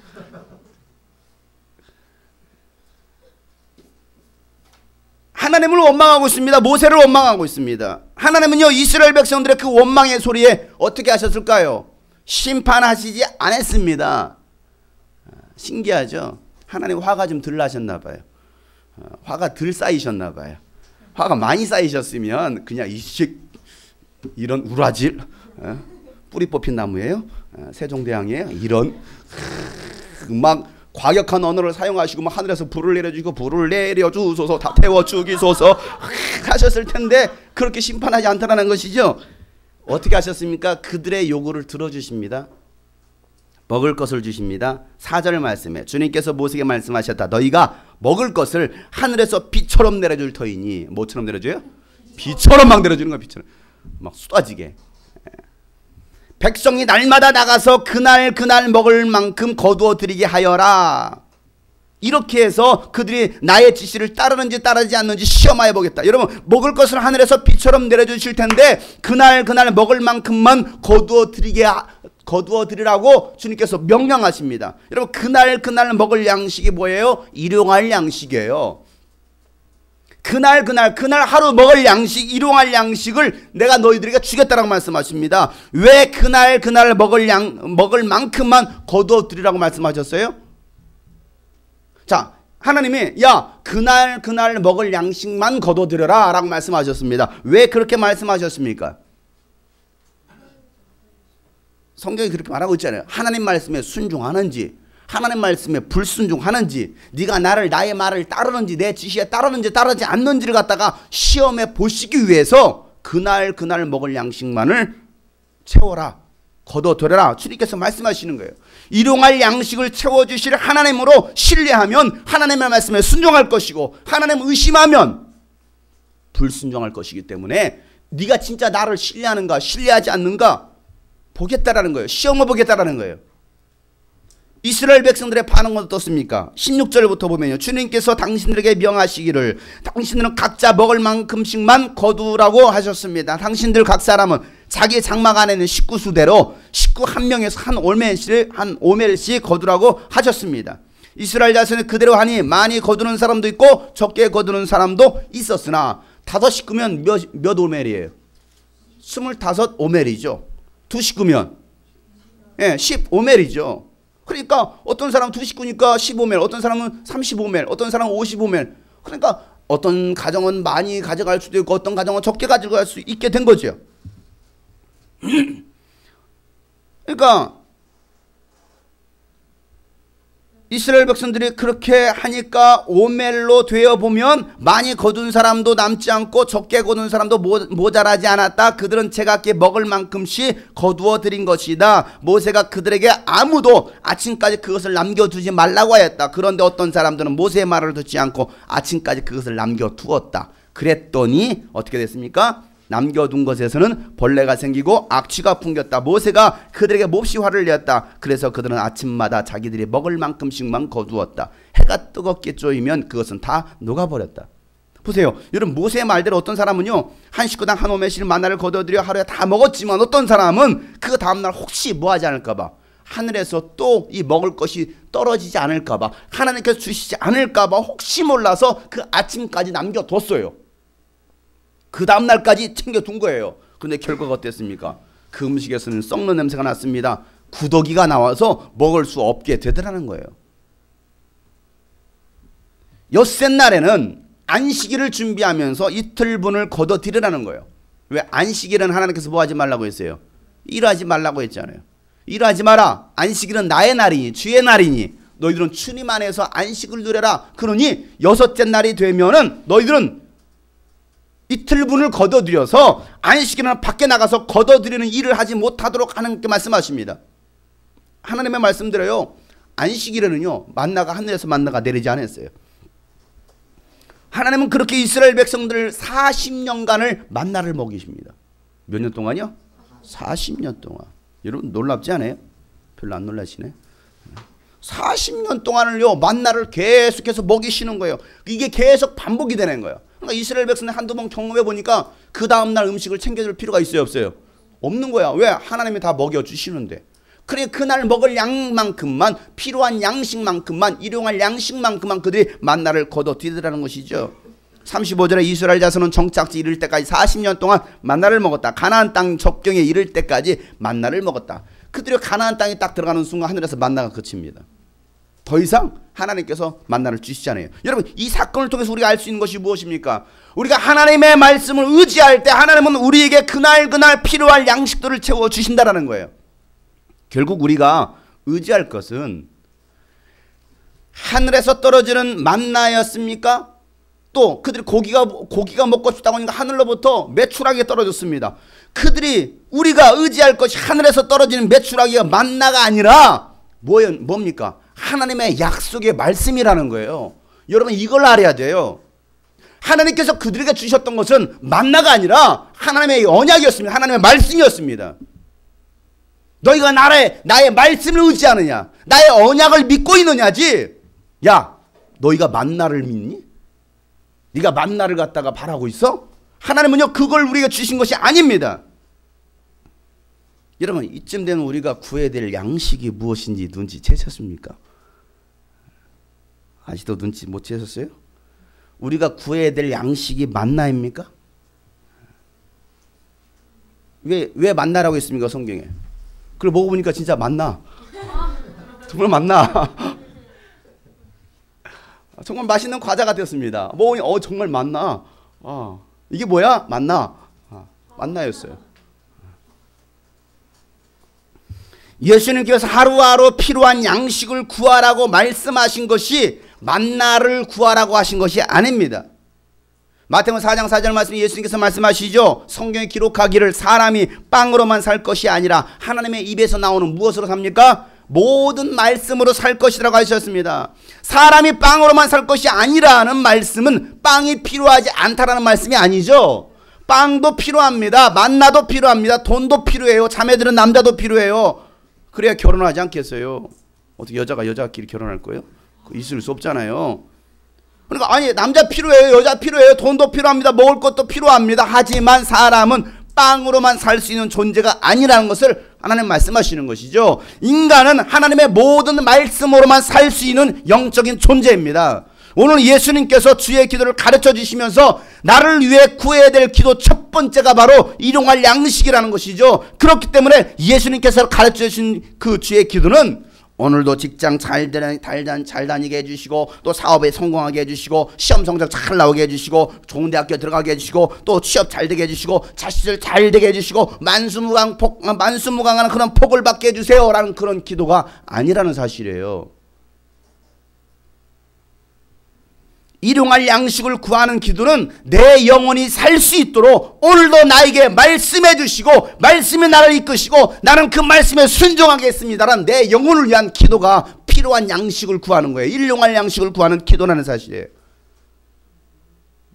하나님을 원망하고 있습니다. 모세를 원망하고 있습니다. 하나님은요 이스라엘 백성들의 그 원망의 소리에 어떻게 하셨을까요? 심판하시지 않았습니다. 신기하죠? 하나님 화가 좀 덜 나셨나 봐요. 화가 덜 쌓이셨나 봐요. 화가 많이 쌓이셨으면 그냥 이런 우라질 뿌리 뽑힌 나무예요? 세종대왕이에요? 이런 막 과격한 언어를 사용하시고 막 하늘에서 불을 내려주고 불을 내려주소서 다 태워 죽이소서 하셨을 텐데 그렇게 심판하지 않다라는 것이죠. 어떻게 하셨습니까? 그들의 요구를 들어주십니다. 먹을 것을 주십니다. 4절 말씀에 주님께서 모세에게 말씀하셨다. 너희가 먹을 것을 하늘에서 비처럼 내려줄 터이니. 뭐처럼 내려줘요? 비처럼 막 내려주는 거야. 비처럼 막 쏟아지게. 백성이 날마다 나가서 그날 먹을 만큼 거두어 드리게 하여라. 이렇게 해서 그들이 나의 지시를 따르는지 따르지 않는지 시험하여 보겠다. 여러분 먹을 것을 하늘에서 비처럼 내려주실 텐데 그날 먹을 만큼만 거두어 드리게 거두어 드리라고 주님께서 명령하십니다. 여러분 그날 먹을 양식이 뭐예요? 일용할 양식이에요. 그날 하루 먹을 양식, 일용할 양식을 내가 너희들에게 주겠다라고 말씀하십니다. 왜 그날 먹을 만큼만 거두어 드리라고 말씀하셨어요? 자, 하나님이 야 그날 먹을 양식만 거두어 드려라 라고 말씀하셨습니다. 왜 그렇게 말씀하셨습니까? 성경이 그렇게 말하고 있잖아요. 하나님 말씀에 순종하는지 하나님 말씀에 불순종하는지 네가 나의 말을 따르는지 내 지시에 따르는지 따르지 않는지를 갖다가 시험해 보시기 위해서 그날 먹을 양식만을 채워라, 거둬들여라 주님께서 말씀하시는 거예요. 일용할 양식을 채워주실 하나님으로 신뢰하면 하나님의 말씀에 순종할 것이고 하나님을 의심하면 불순종할 것이기 때문에 네가 진짜 나를 신뢰하는가 신뢰하지 않는가 보겠다라는 거예요. 시험해 보겠다라는 거예요. 이스라엘 백성들의 반응은 어떻습니까? 16절부터 보면요. 주님께서 당신들에게 명하시기를 당신들은 각자 먹을 만큼씩만 거두라고 하셨습니다. 당신들 각 사람은 자기 장막 안에 있는 식구수대로 식구 한 명에서 한 오멜씩 거두라고 하셨습니다. 이스라엘 자손이 그대로 하니 많이 거두는 사람도 있고 적게 거두는 사람도 있었으나 5식구면 몇 오멜이에요? 25오멜이죠. 2식구면 15오멜이죠. 그러니까 어떤 사람은 2식구니까 15멜, 어떤 사람은 35멜, 어떤 사람은 55멜. 그러니까 어떤 가정은 많이 가져갈 수도 있고 어떤 가정은 적게 가져갈 수 있게 된 거죠. 그러니까 이스라엘 백성들이 그렇게 하니까 오멜로 되어보면 많이 거둔 사람도 남지 않고 적게 거둔 사람도 모자라지 않았다. 그들은 제각기 먹을 만큼씩 거두어 드린 것이다. 모세가 그들에게 아무도 아침까지 그것을 남겨두지 말라고 하였다. 그런데 어떤 사람들은 모세의 말을 듣지 않고 아침까지 그것을 남겨두었다. 그랬더니 어떻게 됐습니까? 남겨둔 것에서는 벌레가 생기고 악취가 풍겼다. 모세가 그들에게 몹시 화를 내었다. 그래서 그들은 아침마다 자기들이 먹을 만큼씩만 거두었다. 해가 뜨겁게 쪼이면 그것은 다 녹아버렸다. 보세요. 여러분 모세의 말대로 어떤 사람은요 한 식구당 한 오멜씩 만나를 거둬들여 하루에 다 먹었지만 어떤 사람은 그 다음날 혹시 뭐하지 않을까봐 하늘에서 또 이 먹을 것이 떨어지지 않을까봐 하나님께서 주시지 않을까봐 혹시 몰라서 그 아침까지 남겨뒀어요. 그 다음날까지 챙겨둔 거예요. 그런데 결과가 어땠습니까? 그 음식에서는 썩는 냄새가 났습니다. 구더기가 나와서 먹을 수 없게 되더라는 거예요. 엿새 날에는 안식일을 준비하면서 이틀분을 거둬들이라는 거예요. 왜? 안식일은 하나님께서 뭐 하지 말라고 했어요? 일하지 말라고 했잖아요. 일하지 마라. 안식일은 나의 날이니 주의 날이니 너희들은 주님 안에서 안식을 누려라. 그러니 6째 날이 되면은 너희들은 이틀분을 거둬들여서 안식일은 밖에 나가서 거둬들이는 일을 하지 못하도록 하나님께 말씀하십니다. 하나님의 말씀대로요. 안식일에는요. 만나가 하늘에서 만나가 내리지 않았어요. 하나님은 그렇게 이스라엘 백성들 40년간을 만나를 먹이십니다. 몇 년 동안요? 40년 동안. 여러분 놀랍지 않아요? 별로 안 놀라시네. 40년 동안을요. 만나를 계속해서 먹이시는 거예요. 이게 계속 반복이 되는 거예요. 그러니까 이스라엘 백성들 한두 번 경험해 보니까 그 다음날 음식을 챙겨줄 필요가 있어요 없어요? 없는 거야. 왜? 하나님이 다 먹여주시는데. 그래 그날 먹을 양만큼만 필요한 양식만큼만 일용할 양식만큼만 그들이 만나를 거둬들이라는 것이죠. 35절에 이스라엘 자손은 정착지 이를 때까지 40년 동안 만나를 먹었다. 가나안 땅 접경에 이를 때까지 만나를 먹었다. 그들이 가나안 땅에 딱 들어가는 순간 하늘에서 만나가 그칩니다. 더 이상 하나님께서 만나를 주시잖아요. 여러분 이 사건을 통해서 우리가 알 수 있는 것이 무엇입니까? 우리가 하나님의 말씀을 의지할 때 하나님은 우리에게 그날 필요할 양식들을 채워주신다는 거예요. 결국 우리가 의지할 것은 하늘에서 떨어지는 만나였습니까? 또 그들이 고기가 먹고 싶다고 하니까 하늘로부터 메추라기가 떨어졌습니다. 그들이 우리가 의지할 것이 하늘에서 떨어지는 메추라기가 만나가 아니라 뭡니까? 하나님의 약속의 말씀이라는 거예요. 여러분 이걸 알아야 돼요. 하나님께서 그들에게 주셨던 것은 만나가 아니라 하나님의 언약이었습니다. 하나님의 말씀이었습니다. 너희가 나의 말씀을 의지하느냐 나의 언약을 믿고 있느냐지. 야 너희가 만나를 믿니? 네가 만나를 갖다가 바라고 있어? 하나님은요 그걸 우리가 주신 것이 아닙니다. 여러분 이쯤 되면 우리가 구해야 될 양식이 무엇인지 눈치채셨습니까? 아직도 눈치 못 채셨어요? 우리가 구해야 될 양식이 만나입니까? 왜 만나라고 했습니까 성경에? 그걸 먹어보니까 진짜 만나. 정말 만나. 정말 맛있는 과자 같았습니다. 먹으니 정말 만나. 이게 뭐야? 만나. 만나였어요. 예수님께서 하루하루 필요한 양식을 구하라고 말씀하신 것이 만나를 구하라고 하신 것이 아닙니다. 마태복음 4장 4절 말씀 예수님께서 말씀하시죠. 성경에 기록하기를 사람이 빵으로만 살 것이 아니라 하나님의 입에서 나오는 무엇으로 삽니까? 모든 말씀으로 살 것이라고 하셨습니다. 사람이 빵으로만 살 것이 아니라는 말씀은 빵이 필요하지 않다라는 말씀이 아니죠. 빵도 필요합니다. 만나도 필요합니다. 돈도 필요해요. 자매들은 남자도 필요해요. 그래야 결혼하지 않겠어요? 어떻게 여자가 여자끼리 결혼할 거예요? 있을 수 없잖아요. 그러니까 아니 남자 필요해요. 여자 필요해요. 돈도 필요합니다. 먹을 것도 필요합니다. 하지만 사람은 빵으로만 살 수 있는 존재가 아니라는 것을 하나님 말씀하시는 것이죠. 인간은 하나님의 모든 말씀으로만 살 수 있는 영적인 존재입니다. 오늘 예수님께서 주의 기도를 가르쳐 주시면서 나를 위해 구해야 될 기도 첫 번째가 바로 일용할 양식이라는 것이죠. 그렇기 때문에 예수님께서 가르쳐 주신 그 주의 기도는 오늘도 직장 잘 다니게 해주시고 또 사업에 성공하게 해주시고 시험 성적 잘 나오게 해주시고 좋은 대학교 들어가게 해주시고 또 취업 잘 되게 해주시고 자식들 잘 되게 해주시고 만수무강한 그런 복을 받게 해주세요 라는 그런 기도가 아니라는 사실이에요. 일용할 양식을 구하는 기도는 내 영혼이 살 수 있도록 오늘도 나에게 말씀해 주시고 말씀이 나를 이끄시고 나는 그 말씀에 순종하겠습니다라는 내 영혼을 위한 기도가 필요한 양식을 구하는 거예요. 일용할 양식을 구하는 기도라는 사실이에요.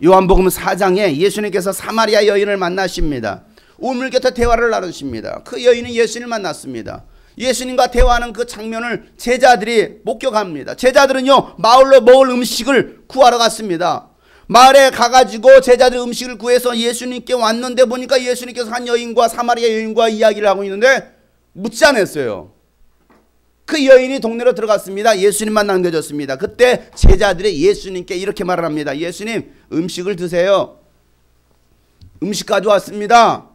요한복음 4장에 예수님께서 사마리아 여인을 만나십니다. 우물 곁에 대화를 나누십니다. 그 여인은 예수님을 만났습니다. 예수님과 대화하는 그 장면을 제자들이 목격합니다. 제자들은요 마을로 먹을 음식을 구하러 갔습니다. 마을에 가가지고 제자들이 음식을 구해서 예수님께 왔는데 보니까 예수님께서 한 여인과 사마리아 여인과 이야기를 하고 있는데 묻지 않았어요. 그 여인이 동네로 들어갔습니다. 예수님만 남겨졌습니다. 그때 제자들이 예수님께 이렇게 말을 합니다. 예수님 음식을 드세요. 음식 가져왔습니다.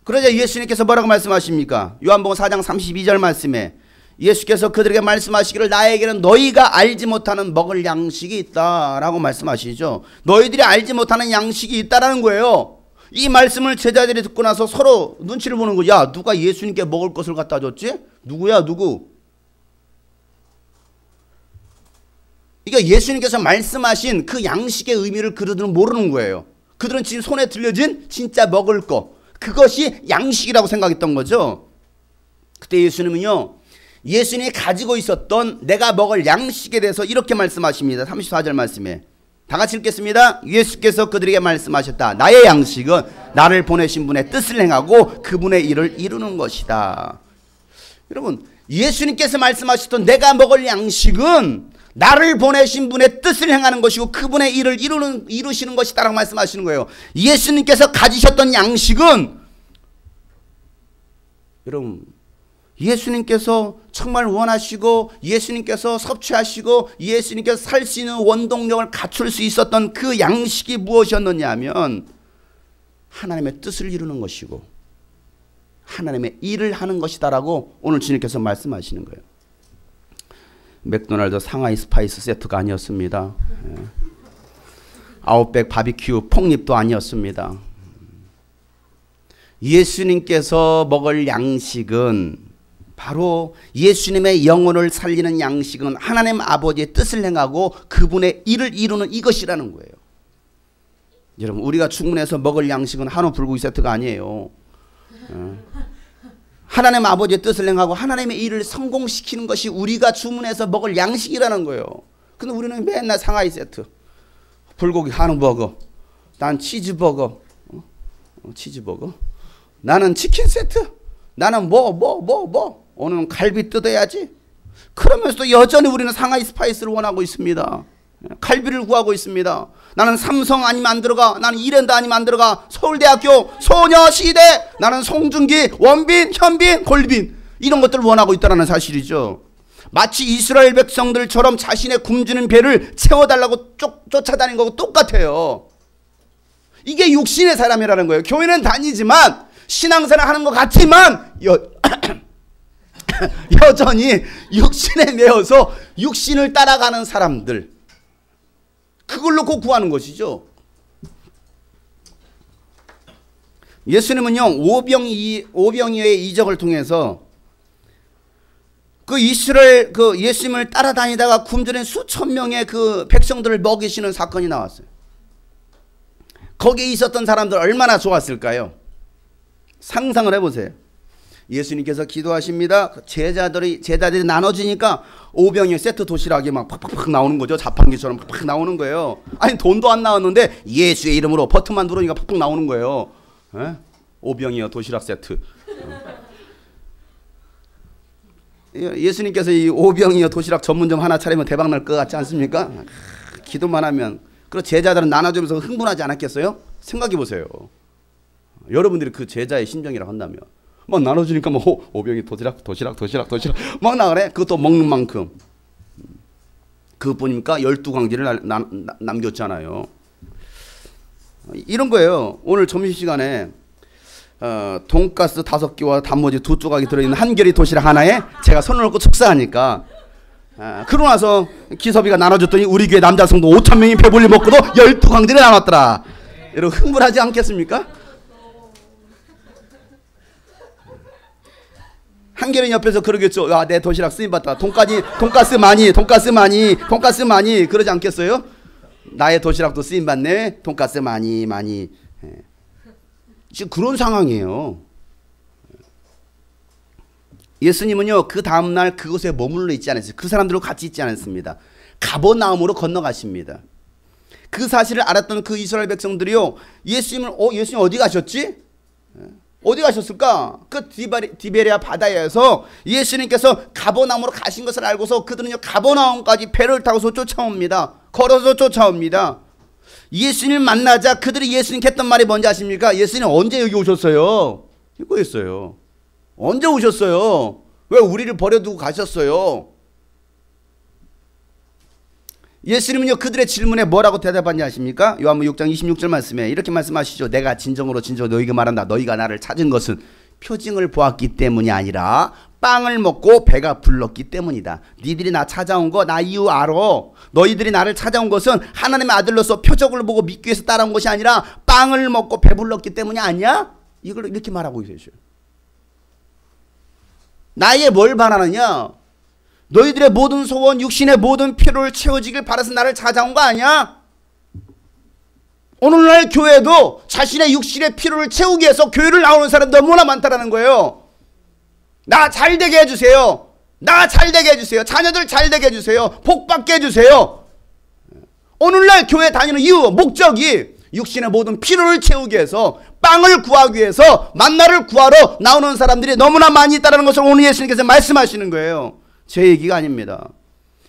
그러자 예수님께서 뭐라고 말씀하십니까? 요한복음 4장 32절 말씀에 예수께서 그들에게 말씀하시기를 나에게는 너희가 알지 못하는 먹을 양식이 있다라고 말씀하시죠. 너희들이 알지 못하는 양식이 있다라는 거예요. 이 말씀을 제자들이 듣고 나서 서로 눈치를 보는 거야. 야, 누가 예수님께 먹을 것을 갖다 줬지? 누구야 누구? 그러니까 예수님께서 말씀하신 그 양식의 의미를 그들은 모르는 거예요. 그들은 지금 손에 들려진 진짜 먹을 거 그것이 양식이라고 생각했던 거죠. 그때 예수님은요 예수님이 가지고 있었던 내가 먹을 양식에 대해서 이렇게 말씀하십니다. 34절 말씀에 다 같이 읽겠습니다. 예수께서 그들에게 말씀하셨다. 나의 양식은 나를 보내신 분의 뜻을 행하고 그분의 일을 이루는 것이다. 여러분 예수님께서 말씀하셨던 내가 먹을 양식은 나를 보내신 분의 뜻을 행하는 것이고 그분의 일을 이루시는 것이다 라고 말씀하시는 거예요. 예수님께서 가지셨던 양식은 여러분 예수님께서 정말 원하시고 예수님께서 섭취하시고 예수님께서 살 수 있는 원동력을 갖출 수 있었던 그 양식이 무엇이었느냐 하면 하나님의 뜻을 이루는 것이고 하나님의 일을 하는 것이다 라고 오늘 주님께서 말씀하시는 거예요. 맥도날드 상하이 스파이스 세트가 아니었습니다. 아웃백 바비큐 폭립도 아니었습니다. 예수님께서 먹을 양식은 바로 예수님의 영혼을 살리는 양식은 하나님 아버지의 뜻을 행하고 그분의 일을 이루는 이것이라는 거예요. 여러분 우리가 주문해서 먹을 양식은 한우 불고기 세트가 아니에요. 하나님 아버지의 뜻을 행하고 하나님의 일을 성공시키는 것이 우리가 주문해서 먹을 양식이라는 거예요. 근데 우리는 맨날 상하이 세트, 불고기 한우버거, 난 치즈버거, 치즈버거, 나는 치킨 세트, 나는 오늘은 갈비 뜯어야지. 그러면서도 여전히 우리는 상하이 스파이스를 원하고 있습니다. 갈비를 구하고 있습니다. 나는 삼성 아니면 안 들어가. 나는 이랜드 아니면 안 들어가. 서울대학교, 소녀시대, 나는 송중기, 원빈, 현빈, 골빈, 이런 것들을 원하고 있다는 사실이죠. 마치 이스라엘 백성들처럼 자신의 굶주린 배를 채워달라고 쫓아다닌 거고 똑같아요. 이게 육신의 사람이라는 거예요. 교회는 다니지만 신앙생활 하는 것 같지만 여전히 육신에 매여서 육신을 따라가는 사람들, 그걸로 꼭 구하는 것이죠. 예수님은요, 오병이어의 이적을 통해서 그 이스라엘 그 예수님을 따라다니다가 굶주린 수천 명의 그 백성들을 먹이시는 사건이 나왔어요. 거기에 있었던 사람들 얼마나 좋았을까요? 상상을 해보세요. 예수님께서 기도하십니다. 제자들이 나눠지니까 오병이어 세트 도시락이 막 팍팍팍 나오는 거죠. 자판기처럼 팍팍 나오는 거예요. 아니 돈도 안 나왔는데 예수의 이름으로 버튼만 누르니까 팍팍 나오는 거예요. 에? 오병이어 도시락 세트. 예수님께서 이 오병이어 도시락 전문점 하나 차리면 대박 날 것 같지 않습니까? 기도만 하면. 그리고 제자들은 나눠주면서 흥분하지 않았겠어요? 생각해 보세요. 여러분들이 그 제자의 심정이라고 한다면 막 나눠주니까 뭐 오병이 도시락 막 나가래. 그것도 먹는 만큼. 그뿐입니까? 12광지를 남겼잖아요. 이런 거예요. 오늘 점심시간에 돈가스 5개와 단무지 2조각이 들어있는 한 결이 도시락 하나에 제가 손을 얹고 축사하니까 그러고 나서 기섭이가 나눠줬더니 우리 교회 남자 성도 5,000명이 배불리 먹고도 12광지를 나눴더라. 여러분 흥분하지 않겠습니까? 한결은 옆에서 그러겠죠. 야, 내 도시락 쓰임받다. 돈가스 많이 그러지 않겠어요? 나의 도시락도 쓰임받네. 돈가스 많이. 지금 그런 상황이에요. 예수님은요, 그 다음날 그곳에 머물러 있지 않았어요. 그 사람들과 같이 있지 않았습니다. 가버나움으로 건너가십니다. 그 사실을 알았던 그 이스라엘 백성들이요, 예수님 어디 가셨지? 어디 가셨을까? 그 디베리아 바다에서 예수님께서 가버나움으로 가신 것을 알고서 그들은요, 가버나움까지 배를 타고서 쫓아옵니다. 걸어서 쫓아옵니다. 예수님 만나자 그들이 예수님께 했던 말이 뭔지 아십니까? 예수님 언제 여기 오셨어요? 이거였어요. 언제 오셨어요? 왜 우리를 버려두고 가셨어요? 예수님은요, 그들의 질문에 뭐라고 대답하는지 아십니까? 요한복음 6장 26절 말씀에 이렇게 말씀하시죠. 내가 진정으로 너희에게 말한다. 너희가 나를 찾은 것은 표징을 보았기 때문이 아니라 빵을 먹고 배가 불렀기 때문이다. 니들이 나 찾아온 거 나 이유 알아. 너희들이 나를 찾아온 것은 하나님의 아들로서 표적을 보고 믿기 위해서 따라온 것이 아니라 빵을 먹고 배불렀기 때문이 아니야? 이걸 이렇게 말하고 계셔요. 나에게 뭘 바라느냐? 너희들의 모든 소원, 육신의 모든 필요를 채워지길 바라서 나를 찾아온 거 아니야? 오늘날 교회도 자신의 육신의 필요를 채우기 위해서 교회를 나오는 사람이 너무나 많다라는 거예요. 나 잘되게 해주세요. 나 잘되게 해주세요. 자녀들 잘되게 해주세요. 복받게 해주세요. 오늘날 교회 다니는 이유, 목적이 육신의 모든 필요를 채우기 위해서, 빵을 구하기 위해서 만나를 구하러 나오는 사람들이 너무나 많이 있다는 것을 오늘 예수님께서 말씀하시는 거예요. 제 얘기가 아닙니다.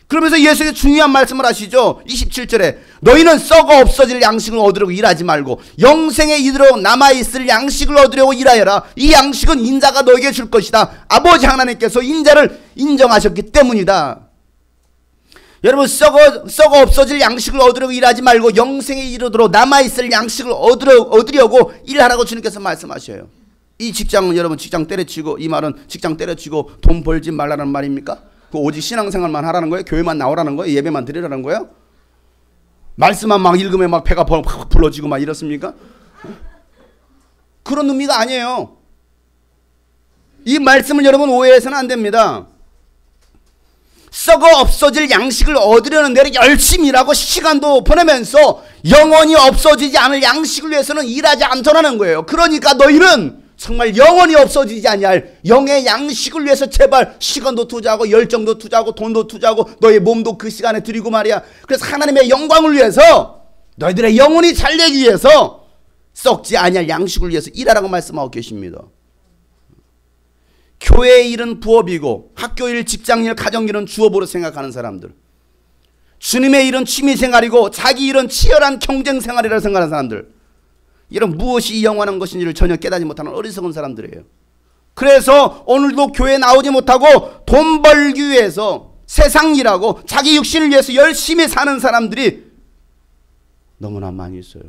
그러면서 예수님이 중요한 말씀을 하시죠. 27절에 너희는 썩어 없어질 양식을 얻으려고 일하지 말고 영생에 이르러 남아있을 양식을 얻으려고 일하여라. 이 양식은 인자가 너에게 줄 것이다. 아버지 하나님께서 인자를 인정하셨기 때문이다. 여러분, 썩어 없어질 양식을 얻으려고 일하지 말고 영생에 이르도록 남아있을 양식을 얻으려고 일하라고 주님께서 말씀하셔요. 이 직장은 여러분 직장 때려치고, 이 말은 직장 때려치고 돈 벌지 말라는 말입니까? 그 오직 신앙생활만 하라는 거예요? 교회만 나오라는 거예요? 예배만 드리라는 거예요? 말씀만 막 읽으면 막 배가 불러지고 막 이렇습니까? 그런 의미가 아니에요. 이 말씀을 여러분 오해해서는 안 됩니다. 썩어 없어질 양식을 얻으려는 데는 열심히 일하고 시간도 보내면서 영원히 없어지지 않을 양식을 위해서는 일하지 않더라는 거예요. 그러니까 너희는 정말 영원히 없어지지 아니할 영의 양식을 위해서 제발 시간도 투자하고 열정도 투자하고 돈도 투자하고 너의 몸도 그 시간에 드리고 말이야. 그래서 하나님의 영광을 위해서, 너희들의 영혼이 잘되기 위해서 썩지 아니할 양식을 위해서 일하라고 말씀하고 계십니다. 교회의 일은 부업이고 학교일, 직장일, 가정일은 주업으로 생각하는 사람들, 주님의 일은 취미생활이고 자기 일은 치열한 경쟁생활이라고 생각하는 사람들, 이런 무엇이 영원한 것인지를 전혀 깨닫지 못하는 어리석은 사람들이에요. 그래서 오늘도 교회 나오지 못하고 돈 벌기 위해서 세상 일하고 자기 육신을 위해서 열심히 사는 사람들이 너무나 많이 있어요.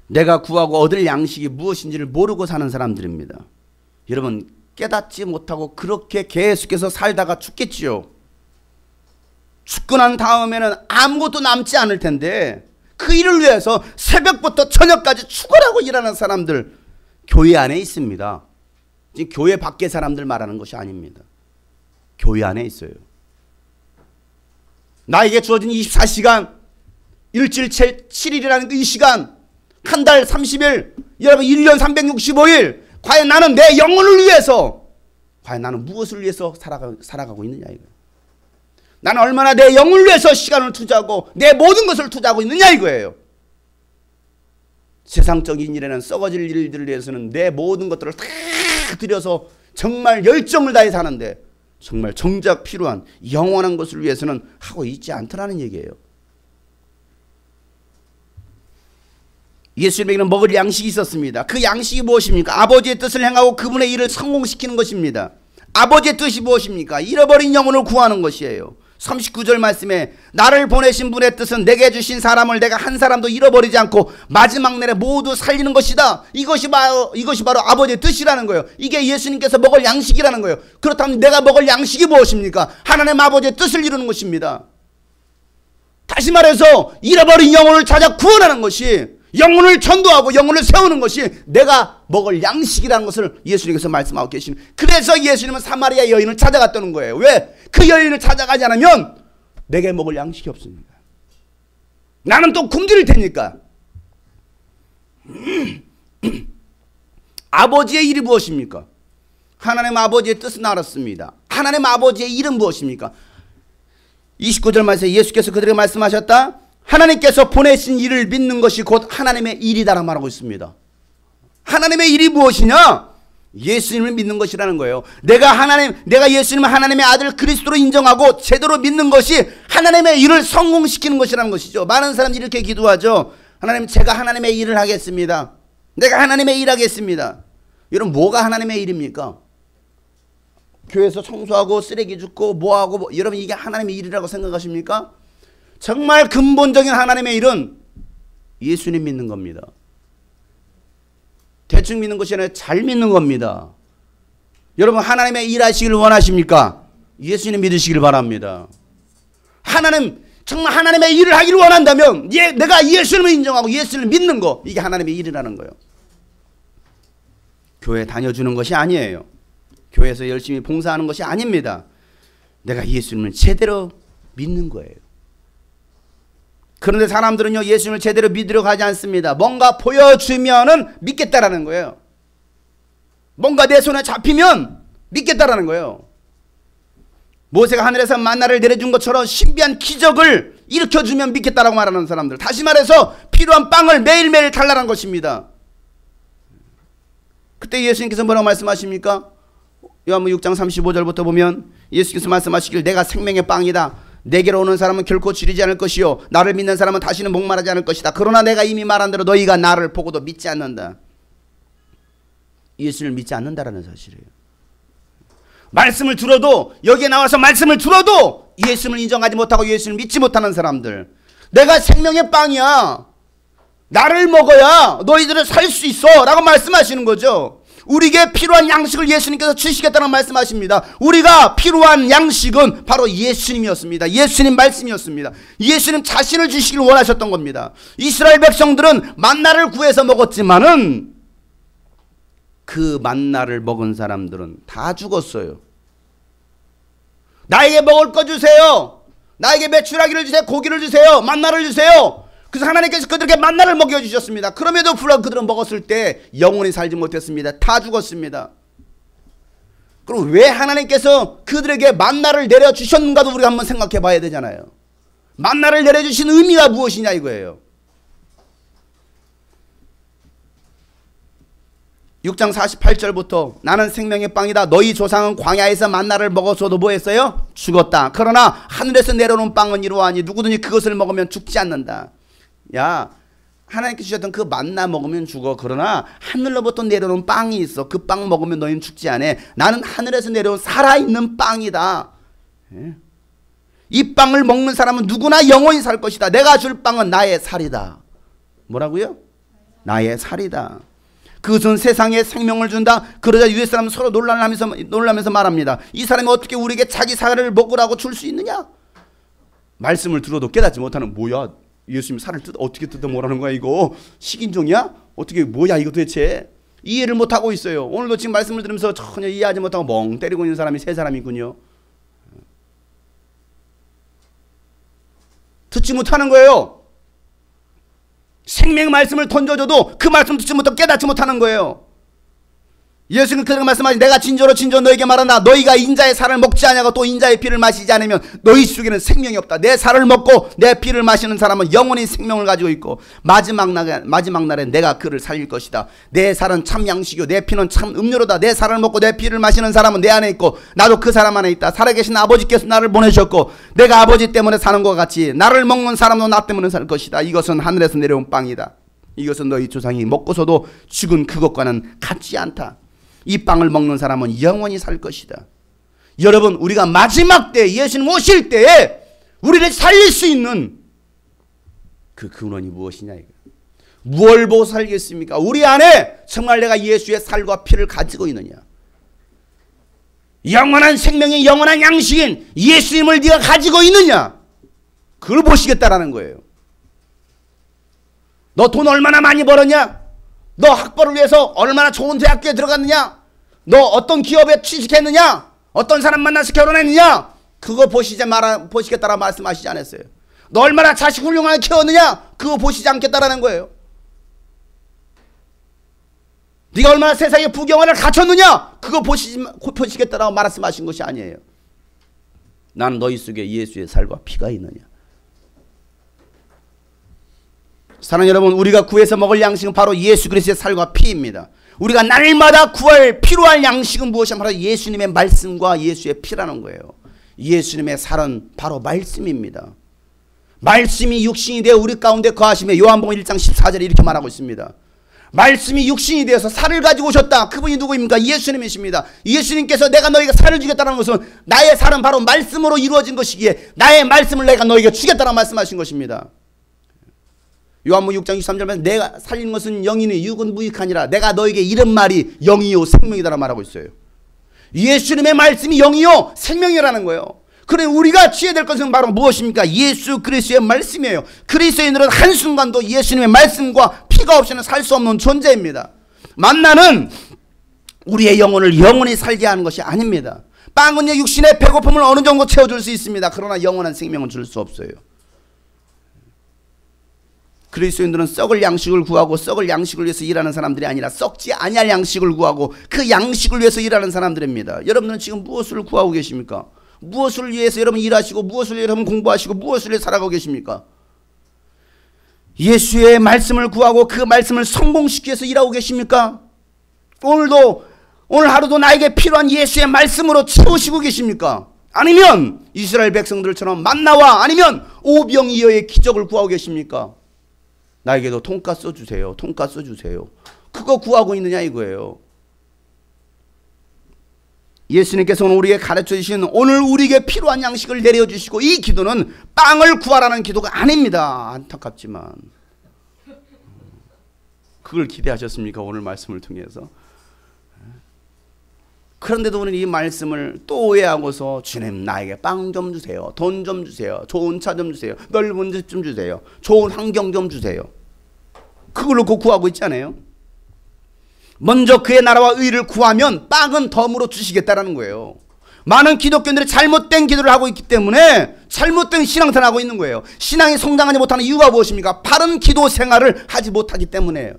내가 구하고 얻을 양식이 무엇인지를 모르고 사는 사람들입니다. 여러분, 깨닫지 못하고 그렇게 계속해서 살다가 죽겠지요. 죽고 난 다음에는 아무것도 남지 않을 텐데 그 일을 위해서 새벽부터 저녁까지 죽으라고 일하는 사람들 교회 안에 있습니다. 지금 교회 밖의 사람들 말하는 것이 아닙니다. 교회 안에 있어요. 나에게 주어진 24시간, 일주일 7일이라는 이 시간, 한 달 30일, 여러분 1년 365일, 과연 나는 내 영혼을 위해서, 과연 나는 무엇을 위해서 살아가고 있느냐 이거예요. 나는 얼마나 내 영혼을 위해서 시간을 투자하고 내 모든 것을 투자하고 있느냐 이거예요. 세상적인 일에는, 썩어질 일들을 위해서는 내 모든 것들을 다 들여서 정말 열정을 다해 사는데 정말 정작 필요한 영원한 것을 위해서는 하고 있지 않더라는 얘기예요. 예수님에게는 먹을 양식이 있었습니다. 그 양식이 무엇입니까? 아버지의 뜻을 행하고 그분의 일을 성공시키는 것입니다. 아버지의 뜻이 무엇입니까? 잃어버린 영혼을 구하는 것이에요. 39절 말씀에 나를 보내신 분의 뜻은 내게 주신 사람을 내가 한 사람도 잃어버리지 않고 마지막 날에 모두 살리는 것이다. 이것이 바로 아버지의 뜻이라는 거예요. 이게 예수님께서 먹을 양식이라는 거예요. 그렇다면 내가 먹을 양식이 무엇입니까? 하나님 아버지의 뜻을 이루는 것입니다. 다시 말해서 잃어버린 영혼을 찾아 구원하는 것이, 영혼을 전도하고 영혼을 세우는 것이 내가 먹을 양식이라는 것을 예수님께서 말씀하고 계시는. 그래서 예수님은 사마리아 여인을 찾아갔다는 거예요. 왜? 그 여인을 찾아가지 않으면 내게 먹을 양식이 없습니다. 나는 또 굶주릴 테니까. 아버지의 일이 무엇입니까? 하나님 아버지의 뜻은 알았습니다. 하나님 아버지의 일은 무엇입니까? 29절 말씀에 예수께서 그들에게 말씀하셨다. 하나님께서 보내신 일을 믿는 것이 곧 하나님의 일이다라고 말하고 있습니다. 하나님의 일이 무엇이냐? 예수님을 믿는 것이라는 거예요. 내가 예수님을 하나님의 아들 그리스도로 인정하고 제대로 믿는 것이 하나님의 일을 성공시키는 것이라는 것이죠. 많은 사람들이 이렇게 기도하죠. 하나님, 제가 하나님의 일을 하겠습니다. 내가 하나님의 일 하겠습니다. 여러분, 뭐가 하나님의 일입니까? 교회에서 청소하고 쓰레기 줍고 뭐하고 여러분, 이게 하나님의 일이라고 생각하십니까? 정말 근본적인 하나님의 일은 예수님 믿는 겁니다. 대충 믿는 것이 아니라 잘 믿는 겁니다. 여러분, 하나님의 일 하시길 원하십니까? 예수님 믿으시길 바랍니다. 정말 하나님의 일을 하기를 원한다면 내가 예수님을 인정하고 예수님을 믿는 거, 이게 하나님의 일이라는 거예요. 교회 다녀주는 것이 아니에요. 교회에서 열심히 봉사하는 것이 아닙니다. 내가 예수님을 제대로 믿는 거예요. 그런데 사람들은요, 예수님을 제대로 믿으려 가지 않습니다. 뭔가 보여주면은 믿겠다라는 거예요. 뭔가 내 손에 잡히면 믿겠다라는 거예요. 모세가 하늘에서 만나를 내려준 것처럼 신비한 기적을 일으켜주면 믿겠다라고 말하는 사람들. 다시 말해서 필요한 빵을 매일매일 달라는 것입니다. 그때 예수님께서 뭐라고 말씀하십니까? 요한복음 6장 35절부터 보면 예수께서 말씀하시길 내가 생명의 빵이다. 내게로 오는 사람은 결코 줄이지 않을 것이요 나를 믿는 사람은 다시는 목마르지 않을 것이다. 그러나 내가 이미 말한 대로 너희가 나를 보고도 믿지 않는다. 예수를 믿지 않는다라는 사실이에요. 말씀을 들어도, 여기에 나와서 말씀을 들어도 예수를 인정하지 못하고 예수를 믿지 못하는 사람들. 내가 생명의 빵이야, 나를 먹어야 너희들은 살 수 있어 라고 말씀하시는 거죠. 우리에게 필요한 양식을 예수님께서 주시겠다는 말씀하십니다. 우리가 필요한 양식은 바로 예수님이었습니다. 예수님 말씀이었습니다. 예수님 자신을 주시길 원하셨던 겁니다. 이스라엘 백성들은 만나를 구해서 먹었지만은 그 만나를 먹은 사람들은 다 죽었어요. 나에게 먹을 거 주세요. 나에게 메추라기를 주세요. 고기를 주세요. 만나를 주세요. 그래서 하나님께서 그들에게 만나를 먹여주셨습니다. 그럼에도 불구하고 그들은 먹었을 때 영원히 살지 못했습니다. 다 죽었습니다. 그럼 왜 하나님께서 그들에게 만나를 내려주셨는가도 우리가 한번 생각해 봐야 되잖아요. 만나를 내려주신 의미가 무엇이냐 이거예요. 6장 48절부터 나는 생명의 빵이다. 너희 조상은 광야에서 만나를 먹어서도 뭐 했어요? 죽었다. 그러나 하늘에서 내려오는 빵은 이러하니 누구든지 그것을 먹으면 죽지 않는다. 야, 하나님께 주셨던 그 만나 먹으면 죽어. 그러나 하늘로부터 내려오는 빵이 있어. 그 빵 먹으면 너희는 죽지 않아. 나는 하늘에서 내려온 살아있는 빵이다. 이 빵을 먹는 사람은 누구나 영원히 살 것이다. 내가 줄 빵은 나의 살이다. 뭐라고요? 나의 살이다. 그것은 세상에 생명을 준다. 그러자 유대 사람은 서로 놀라면서 말합니다. 이 사람이 어떻게 우리에게 자기 살을 먹으라고 줄 수 있느냐? 말씀을 들어도 깨닫지 못하는, 뭐야, 예수님 살을 어떻게 뜯어 뭐라는 거야 이거? 식인종이야? 어떻게, 뭐야 이거 도대체? 이해를 못하고 있어요. 오늘도 지금 말씀을 들으면서 전혀 이해하지 못하고 멍 때리고 있는 사람이 세 사람이군요. 듣지 못하는 거예요. 생명 말씀을 던져줘도 그 말씀 듣지 못하고 깨닫지 못하는 거예요. 예수님은 그렇게 말씀하시, 내가 진저로 너에게 말한다. 너희가 인자의 살을 먹지 아니하고 또 인자의 피를 마시지 않으면 너희 속에는 생명이 없다. 내 살을 먹고 내 피를 마시는 사람은 영원히 생명을 가지고 있고 마지막 날에 내가 그를 살릴 것이다. 내 살은 참 양식이요 내 피는 참 음료로다. 내 살을 먹고 내 피를 마시는 사람은 내 안에 있고 나도 그 사람 안에 있다. 살아계신 아버지께서 나를 보내셨고 내가 아버지 때문에 사는 것과 같이 나를 먹는 사람도 나 때문에 살 것이다. 이것은 하늘에서 내려온 빵이다. 이것은 너희 조상이 먹고서도 죽은 그것과는 같지 않다. 이 빵을 먹는 사람은 영원히 살 것이다. 여러분, 우리가 마지막 때 예수님 오실 때에 우리를 살릴 수 있는 그 근원이 무엇이냐 이거. 무엇을 보고 살겠습니까? 우리 안에 정말 내가 예수의 살과 피를 가지고 있느냐? 영원한 생명의 영원한 양식인 예수님을 네가 가지고 있느냐? 그걸 보시겠다라는 거예요. 너 돈 얼마나 많이 벌었냐? 너 학벌을 위해서 얼마나 좋은 대학교에 들어갔느냐? 너 어떤 기업에 취직했느냐? 어떤 사람 만나서 결혼했느냐? 그거 보시겠다라 말씀하시지 않았어요. 너 얼마나 자식 훌륭하게 키웠느냐? 그거 보시지 않겠다라는 거예요. 네가 얼마나 세상에 부경화를 갖췄느냐? 그거 보시겠다라고 말씀하신 것이 아니에요. 난 너희 속에 예수의 살과 피가 있느냐? 사랑하는 여러분, 우리가 구해서 먹을 양식은 바로 예수 그리스도의 살과 피입니다. 우리가 날마다 필요할 양식은 무엇이냐? 바로 예수님의 말씀과 예수의 피라는 거예요. 예수님의 살은 바로 말씀입니다. 말씀이 육신이 되어 우리 가운데 거하시며 요한복음 1장 14절에 이렇게 말하고 있습니다. 말씀이 육신이 되어서 살을 가지고 오셨다. 그분이 누구입니까? 예수님이십니다. 예수님께서 내가 너희에게 살을 주겠다는 것은 나의 살은 바로 말씀으로 이루어진 것이기에 나의 말씀을 내가 너희에게 주겠다라고 말씀하신 것입니다. 요한복음 6장 23절에 내가 살리는 것은 영이니 육은 무익하니라. 내가 너에게 이런 말이 영이요 생명이다라고 말하고 있어요. 예수님의 말씀이 영이요 생명이라는 거예요. 그래 우리가 취해야 될 것은 바로 무엇입니까? 예수 그리스도의 말씀이에요. 그리스도인들은 한순간도 예수님의 말씀과 피가 없이는 살 수 없는 존재입니다. 만나는 우리의 영혼을 영원히 살게 하는 것이 아닙니다. 빵은요 육신의 배고픔을 어느 정도 채워줄 수 있습니다. 그러나 영원한 생명은 줄 수 없어요. 그리스도인들은 썩을 양식을 구하고 썩을 양식을 위해서 일하는 사람들이 아니라 썩지 아니할 양식을 구하고 그 양식을 위해서 일하는 사람들입니다. 여러분들은 지금 무엇을 구하고 계십니까? 무엇을 위해서 여러분 일하시고 무엇을 위해서 여러분 공부하시고 무엇을 위해서 살아가고 계십니까? 예수의 말씀을 구하고 그 말씀을 성공시키기 위해서 일하고 계십니까? 오늘 하루도 나에게 필요한 예수의 말씀으로 채우시고 계십니까? 아니면 이스라엘 백성들처럼 만나와 아니면 오병이어의 기적을 구하고 계십니까? 나에게도 돈가스 주세요. 돈가스 주세요. 그거 구하고 있느냐 이거예요. 예수님께서 오늘 우리에게 가르쳐 주신 오늘 우리에게 필요한 양식을 내려주시고 이 기도는 빵을 구하라는 기도가 아닙니다. 안타깝지만 그걸 기대하셨습니까? 오늘 말씀을 통해서. 그런데도 우리는 이 말씀을 또 오해하고서 주님 나에게 빵 좀 주세요. 돈 좀 주세요. 좋은 차 좀 주세요. 넓은 집 좀 주세요. 좋은 환경 좀 주세요. 그걸로 구하고 있잖아요. 먼저 그의 나라와 의를 구하면 빵은 덤으로 주시겠다라는 거예요. 많은 기독교인들이 잘못된 기도를 하고 있기 때문에 잘못된 신앙생활을 하고 있는 거예요. 신앙이 성장하지 못하는 이유가 무엇입니까? 바른 기도 생활을 하지 못하기 때문에요.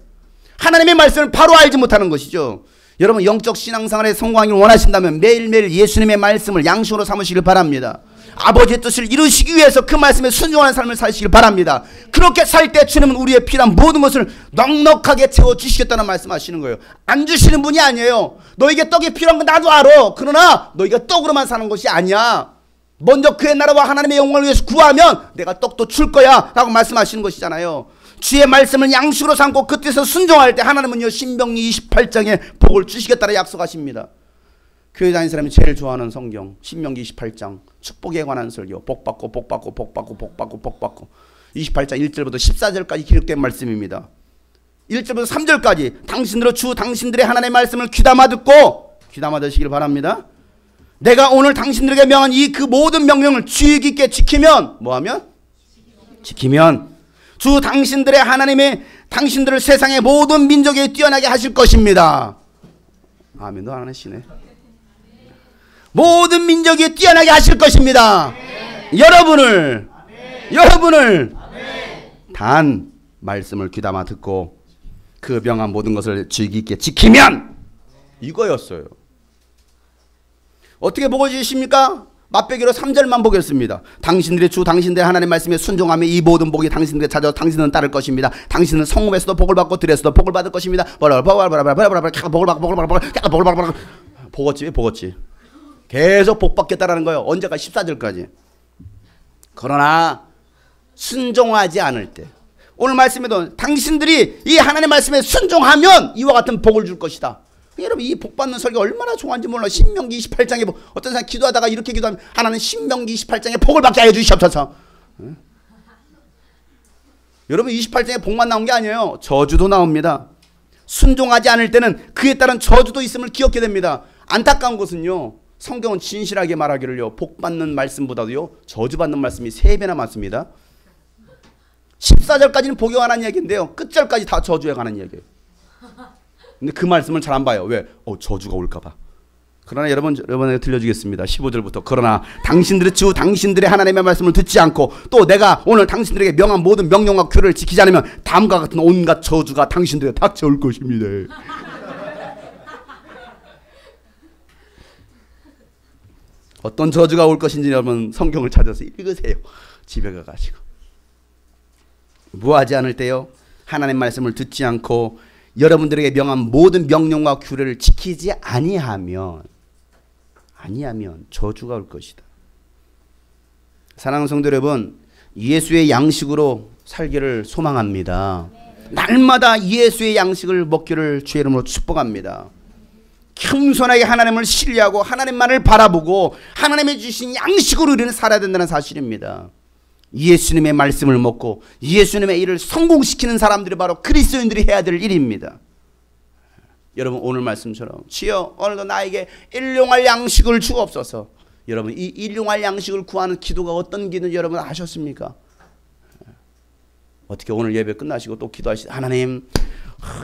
하나님의 말씀을 바로 알지 못하는 것이죠. 여러분 영적 신앙생활에 성공하기를 원하신다면 매일매일 예수님의 말씀을 양식으로 삼으시길 바랍니다. 아버지의 뜻을 이루시기 위해서 그 말씀에 순종하는 삶을 사시길 바랍니다. 그렇게 살 때 주님은 우리의 필요한 모든 것을 넉넉하게 채워주시겠다는 말씀하시는 거예요. 안 주시는 분이 아니에요. 너에게 떡이 필요한 건 나도 알아. 그러나 너희가 떡으로만 사는 것이 아니야. 먼저 그의 나라와 하나님의 영광을 위해서 구하면 내가 떡도 줄 거야 라고 말씀하시는 것이잖아요. 주의 말씀을 양식으로 삼고 그 뜻에서 순종할 때 하나님은요 신명기 28장에 복을 주시겠다고 약속하십니다. 교회 다니는 사람이 제일 좋아하는 성경 신명기 28장 축복에 관한 설교. 복받고 복받고 복받고 복받고 복받고 28장 1절부터 14절까지 기록된 말씀입니다. 1절부터 3절까지 당신들은 주 당신들의 하나님의 말씀을 귀담아 듣고 귀담아 드시길 바랍니다. 내가 오늘 당신들에게 명한 이 그 모든 명령을 주의 깊게 지키면 뭐하면? 지키면 주 당신들의 하나님의 당신들을 세상의 모든 민족에 뛰어나게 하실 것입니다. 아멘도 안 하시네. 모든 민족이 뛰어나게 하실 것입니다. 아멘. 여러분을 아멘. 단 말씀을 귀담아 듣고 그 명한 모든 것을 주의 깊게 지키면 이거였어요. 어떻게 복을 주십니까? 맛배기로 3절만 보겠습니다. 당신들의 주 당신들의 하나님의 말씀에 순종하며 이 모든 복이 당신들에게 찾아와 당신은 따를 것입니다. 당신은 성읍에서도 복을 받고 들에서도 복을 받을 것입니다. 복었지. 계속 복 받겠다라는 거예요. 언제까? 14절까지. 그러나 순종하지 않을 때 오늘 말씀에도 당신들이 이 하나님의 말씀에 순종하면 이와 같은 복을 줄 것이다. 여러분 이 복받는 설교 얼마나 좋아하는지 몰라. 신명기 28장에 어떤 사람 기도하다가 이렇게 기도하면 하나님 신명기 28장에 복을 받게 해 주시옵소서. 여러분 28장에 복만 나온 게 아니에요. 저주도 나옵니다. 순종하지 않을 때는 그에 따른 저주도 있음을 기억해야 됩니다. 안타까운 것은요. 성경은 진실하게 말하기를요. 복받는 말씀보다도요. 저주받는 말씀이 3배나 많습니다. 14절까지는 복에 관한 이야기인데요. 끝절까지 다 저주에 관한 이야기예요. 근데 그 말씀을 잘 안 봐요. 왜? 저주가 올까봐. 그러나 여러분에게 들려주겠습니다. 15절부터. 그러나 당신들의 주 당신들의 하나님의 말씀을 듣지 않고 또 내가 오늘 당신들에게 명한 모든 명령과 규례를 지키지 않으면 다음과 같은 온갖 저주가 당신들에게 닥쳐올 것입니다. 어떤 저주가 올 것인지 여러분 성경을 찾아서 읽으세요. 집에 가가지고. 뭐하지 않을 때요? 하나님의 말씀을 듣지 않고 여러분들에게 명한 모든 명령과 규례를 지키지 아니하면 저주가 올 것이다. 사랑하는 성도 여러분, 예수의 양식으로 살기를 소망합니다. 날마다 예수의 양식을 먹기를 주의 이름으로 축복합니다. 겸손하게 하나님을 신뢰하고 하나님만을 바라보고 하나님의 주신 양식으로 우리는 살아야 된다는 사실입니다. 예수님의 말씀을 먹고 예수님의 일을 성공시키는 사람들이 바로 그리스도인들이 해야 될 일입니다. 여러분 오늘 말씀처럼 주여 오늘도 나에게 일용할 양식을 주옵소서. 여러분 이 일용할 양식을 구하는 기도가 어떤 기도인지 여러분 아셨습니까? 어떻게 오늘 예배 끝나시고 또 기도하시죠. 하나님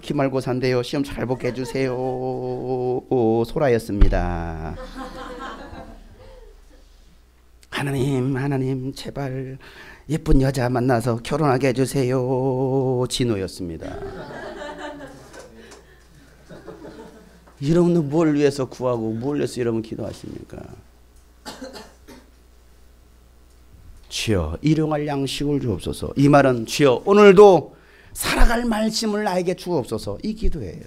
기말고사인데요. 시험 잘 보게 해주세요. 소라였습니다. 하나님 제발 예쁜 여자 만나서 결혼하게 해주세요. 진호였습니다. 여러분은 뭘 위해서 구하고 뭘 위해서 여러분 기도하십니까? 주여 일용할 양식을 주옵소서. 이 말은 주여 오늘도 살아갈 말씀을 나에게 주옵소서. 이 기도예요.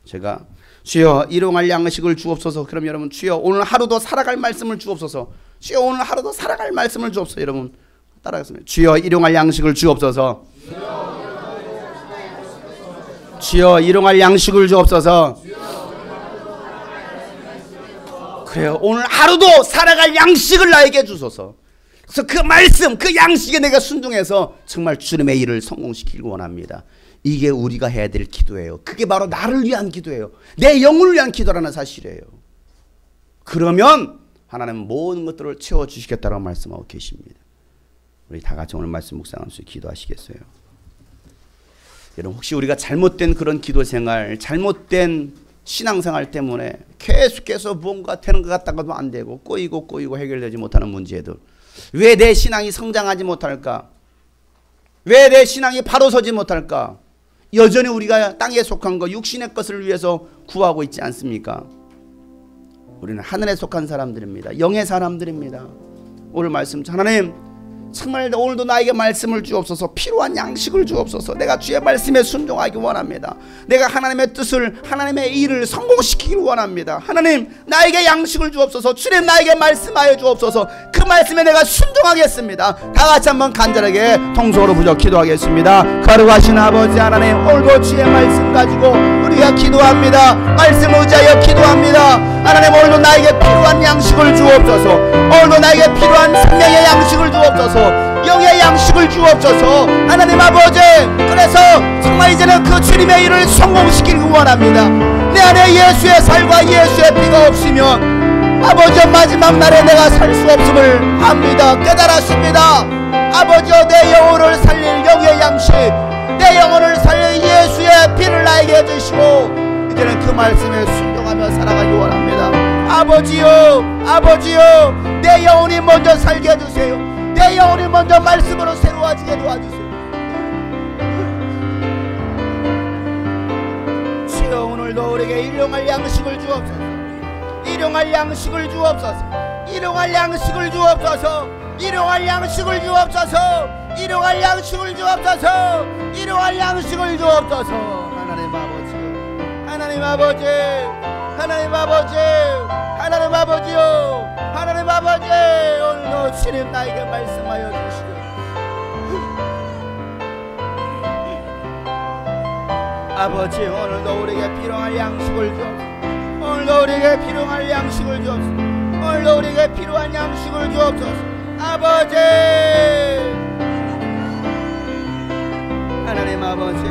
제가 주여 일용할 양식을 주옵소서. 그럼 여러분 주여 오늘 하루도 살아갈 말씀을 주옵소서. 주여 오늘 하루도 살아갈 말씀을 주옵소서. 여러분 따라하겠습니다. 주여 일용할 양식을 주옵소서. 주여 일용할 양식을 주옵소서. 그래요. 오늘 하루도 살아갈 양식을 나에게 주소서. 그래서 그 말씀, 그 양식에 내가 순종해서 정말 주님의 일을 성공시키길 원합니다. 이게 우리가 해야 될 기도예요. 그게 바로 나를 위한 기도예요. 내 영혼을 위한 기도라는 사실이에요. 그러면 하나님은 모든 것들을 채워주시겠다고 말씀하고 계십니다. 우리 다 같이 오늘 말씀 묵상하면서 기도하시겠어요? 여러분 혹시 우리가 잘못된 그런 기도 생활, 잘못된 신앙생활 때문에 계속해서 뭔가 되는 것 같다가도 안 되고 꼬이고 해결되지 못하는 문제들, 왜 내 신앙이 성장하지 못할까? 왜 내 신앙이 바로 서지 못할까? 여전히 우리가 땅에 속한 것, 육신의 것을 위해서 구하고 있지 않습니까? 우리는 하늘에 속한 사람들입니다. 영의 사람들입니다. 오늘 말씀 하나님 정말 오늘도 나에게 말씀을 주옵소서. 필요한 양식을 주옵소서. 내가 주의 말씀에 순종하기 원합니다. 내가 하나님의 뜻을 하나님의 일을 성공시키기 원합니다. 하나님 나에게 양식을 주옵소서. 주님 나에게 말씀하여 주옵소서. 그 말씀에 내가 순종하겠습니다. 다 같이 한번 간절하게 통성으로 부적 기도하겠습니다. 거룩하신 아버지 하나님 오늘도 주의 말씀 가지고 우리가 기도합니다. 말씀 의지하여 기도합니다. 하나님 오늘도 나에게 필요한 양식을 주옵소서. 오늘도 나에게 필요한 생명의 양식을 주옵소서. 영의 양식을 주옵소서. 하나님 아버지 그래서 정말 이제는 그 주님의 일을 성공시키기 원합니다. 내 안에 예수의 살과 예수의 피가 없으면 아버지 마지막 날에 내가 살 수 없음을 압니다. 깨달았습니다. 아버지 내 영혼을 살릴 영의 양식 내 영혼을 살릴 예수의 피를 나에게 주시고 이제는 그 말씀에 순종하며 살아가기 원합니다. 아버지요 아버지요 내 영혼이 먼저 살게 해주세요. 내 영혼이 먼저 말씀으로 새로워지게 도와주세요. 주여 오늘도 우리에게 일용할 양식을 주옵소서. 일용할 양식을 주옵소서. 일용할 양식을 주옵소서. 일용할 양식을 주옵소서. 일용할 양식을 주옵소서. 일용할 양식을 주옵소서. 하나님 아버지 하나님 아버지 하나님 아버지 하나님 아버지요 하나님 아버지 오늘도 주님 나에게 말씀하여 주시오. 아버지 오늘도 우리에게 필요한 양식을 주옵소서. 오늘도 우리에게 필요한 양식을 주옵소서. 오늘도 우리에게 필요한 양식을 주옵소서. 아버지 하나님 아버지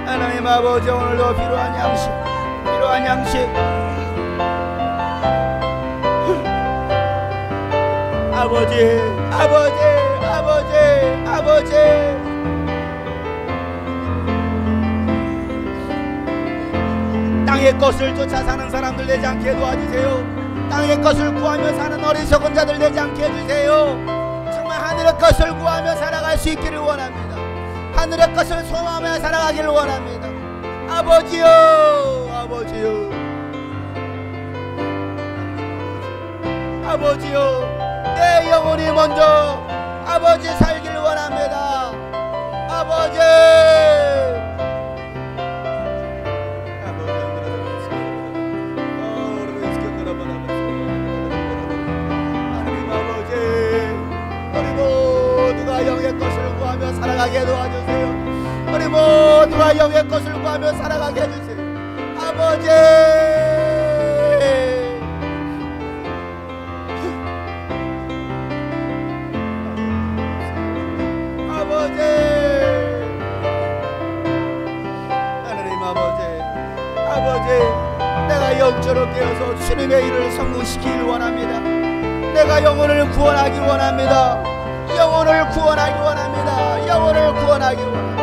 하나님 아버지 오늘도 필요한 양식 필요한 양식 아버지 아버지 아버지 아버지 땅의 것을 쫓아 사는 사람들 되지 않게 도와주세요. 땅의 것을 구하며 사는 어리석은 자들 되지 않게 해주세요. 정말 하늘의 것을 구하며 살아갈 수 있기를 원합니다. 하늘의 것을 소망하며 살아가기를 원합니다. 아버지요 아버지요 아버지요 내 영혼이 먼저 아버지 살기를 원합니다. 아버지 하나님 아버지 우리 모두가 영의 것을 구하며 살아가게 도와주세요. 우리 모두가 영의 것을 구하며 살아가게 해주세요. 아버지 아버지 하나님 아버지 아버지 내가 영적으로 깨어서 주님의 일을 성공시키길 원합니다. 내가 영혼을 구원하기 원합니다. 영혼을 구원하기 원합니다. 영혼을 구원하기 원합니다.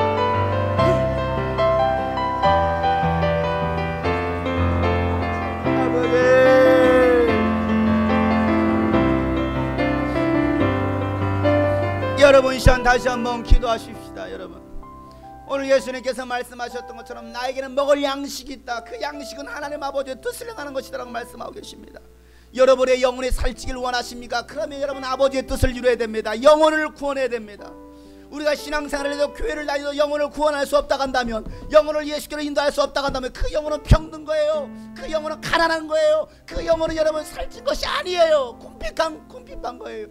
여러분 이 시간 다시 한번 기도하십시다. 여러분 오늘 예수님께서 말씀하셨던 것처럼 나에게는 먹을 양식이 있다. 그 양식은 하나님 아버지의 뜻을 행하는 것이다 라고 말씀하고 계십니다. 여러분의 영혼이 살찌길 원하십니까? 그러면 여러분 아버지의 뜻을 이루어야 됩니다. 영혼을 구원해야 됩니다. 우리가 신앙생활을 해도 교회를 다니도 영혼을 구원할 수 없다고 한다면 영혼을 예수께로 인도할 수 없다고 한다면 그 영혼은 병든 거예요. 그 영혼은 가난한 거예요. 그 영혼은 여러분 살찐 것이 아니에요. 궁핍한 거예요.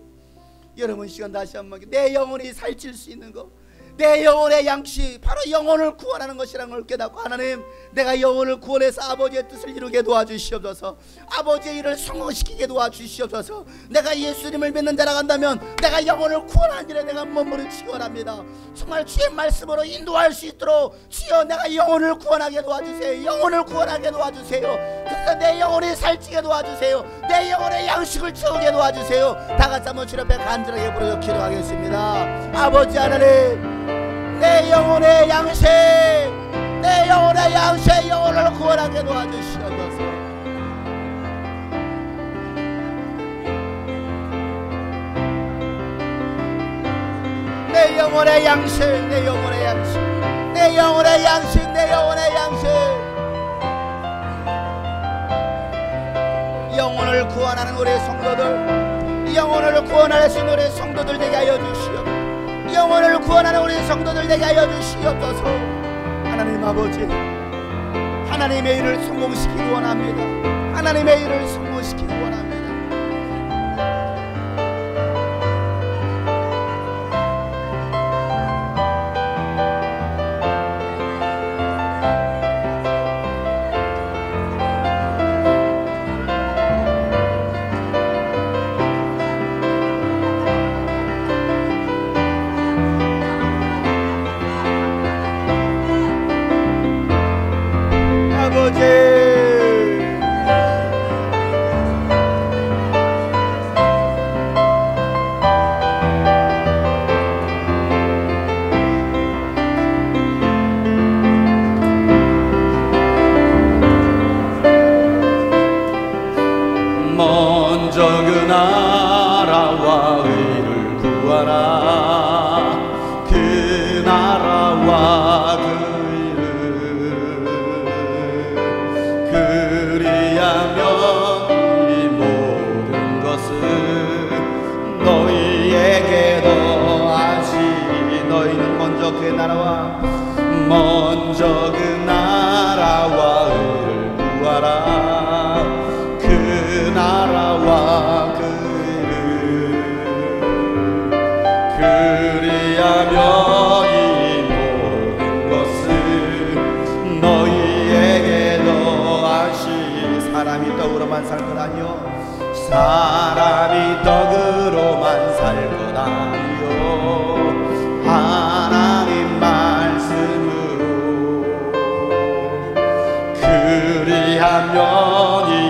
여러분 시간 다시 한번 내 영혼이 살찔 수 있는 거 내 영혼의 양식 바로 영혼을 구원하는 것이라는 걸 깨닫고 하나님 내가 영혼을 구원해서 아버지의 뜻을 이루게 도와주시옵소서. 아버지의 일을 성공시키게 도와주시옵소서. 내가 예수님을 믿는 자라고 한다면 내가 영혼을 구원하는 일에 내가 몸부림치기 원합니다. 정말 주의 말씀으로 인도할 수 있도록 주여 내가 영혼을 구원하게 도와주세요. 영혼을 구원하게 도와주세요. 그래서 내 영혼이 살찌게 도와주세요. 내 영혼의 양식을 채우게 도와주세요. 다 같이 한번 주님 앞에 간절하게 부르짖어 기도하겠습니다. 아버지 하나님 내 영혼의 양식 내 영혼의 양식 영혼을 구원하게 도와주시옵소서. 내 영혼의 양식 내 영혼의 양식 내 영혼의 양식 내 영혼의 양식 영혼을 구원하는 우리 성도들 영혼을 구원할 수 있는 우리 성도들 되게 하여 주시옵소서. 영혼을 구원하는 우리 성도들 되게 하여 주시옵소서. 하나님 아버지, 하나님의 일을 성공시키기 원합니다. 하나님의 일을 성공시키기 원합니다. 먼저 그 나라와 의를 구하라. 그 나라와 그 의를 그리하면 이 모든 것을 너희에게 더하시. 너희는 먼저 그 나라와 그 나라와 의를 구하라. 그 나라와 그 의를 그리하면 이 모든 것을 너희에게 더하시. 사람이 떡으로만 살 것 아니요, 사람이 떡으로만 살 것 아니요, 하나님 말씀으로 그리하면 이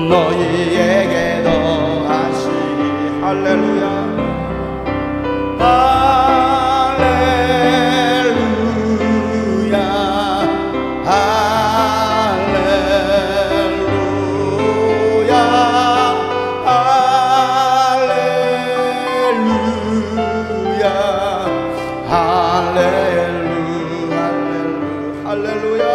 너희에게 더하시. 할렐루야, 할렐루야, 할렐루야, 할렐루야, 할렐루야,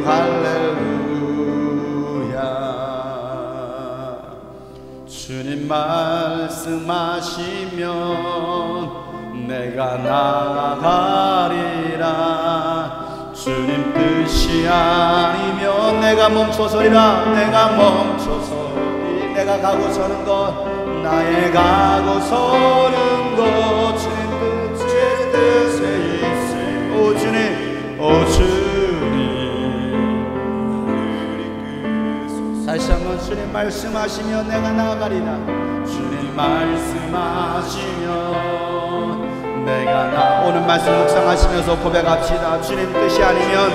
할렐루야. 주님 말씀하시면 내가 나아가리라. 주님 뜻이 아니면 내가 멈춰서리라. 내가 멈춰서리. 내가 가고 서는 것, 나의 가고 서는 것 주님 뜻에 있으리. 오 주님, 오 주님. 다시 한번 주님 말씀하시면 내가 나아가리라. 주님 말씀하시면 내가 오늘 말씀 묵상하시면서 고백합시다. 주님 뜻이 아니면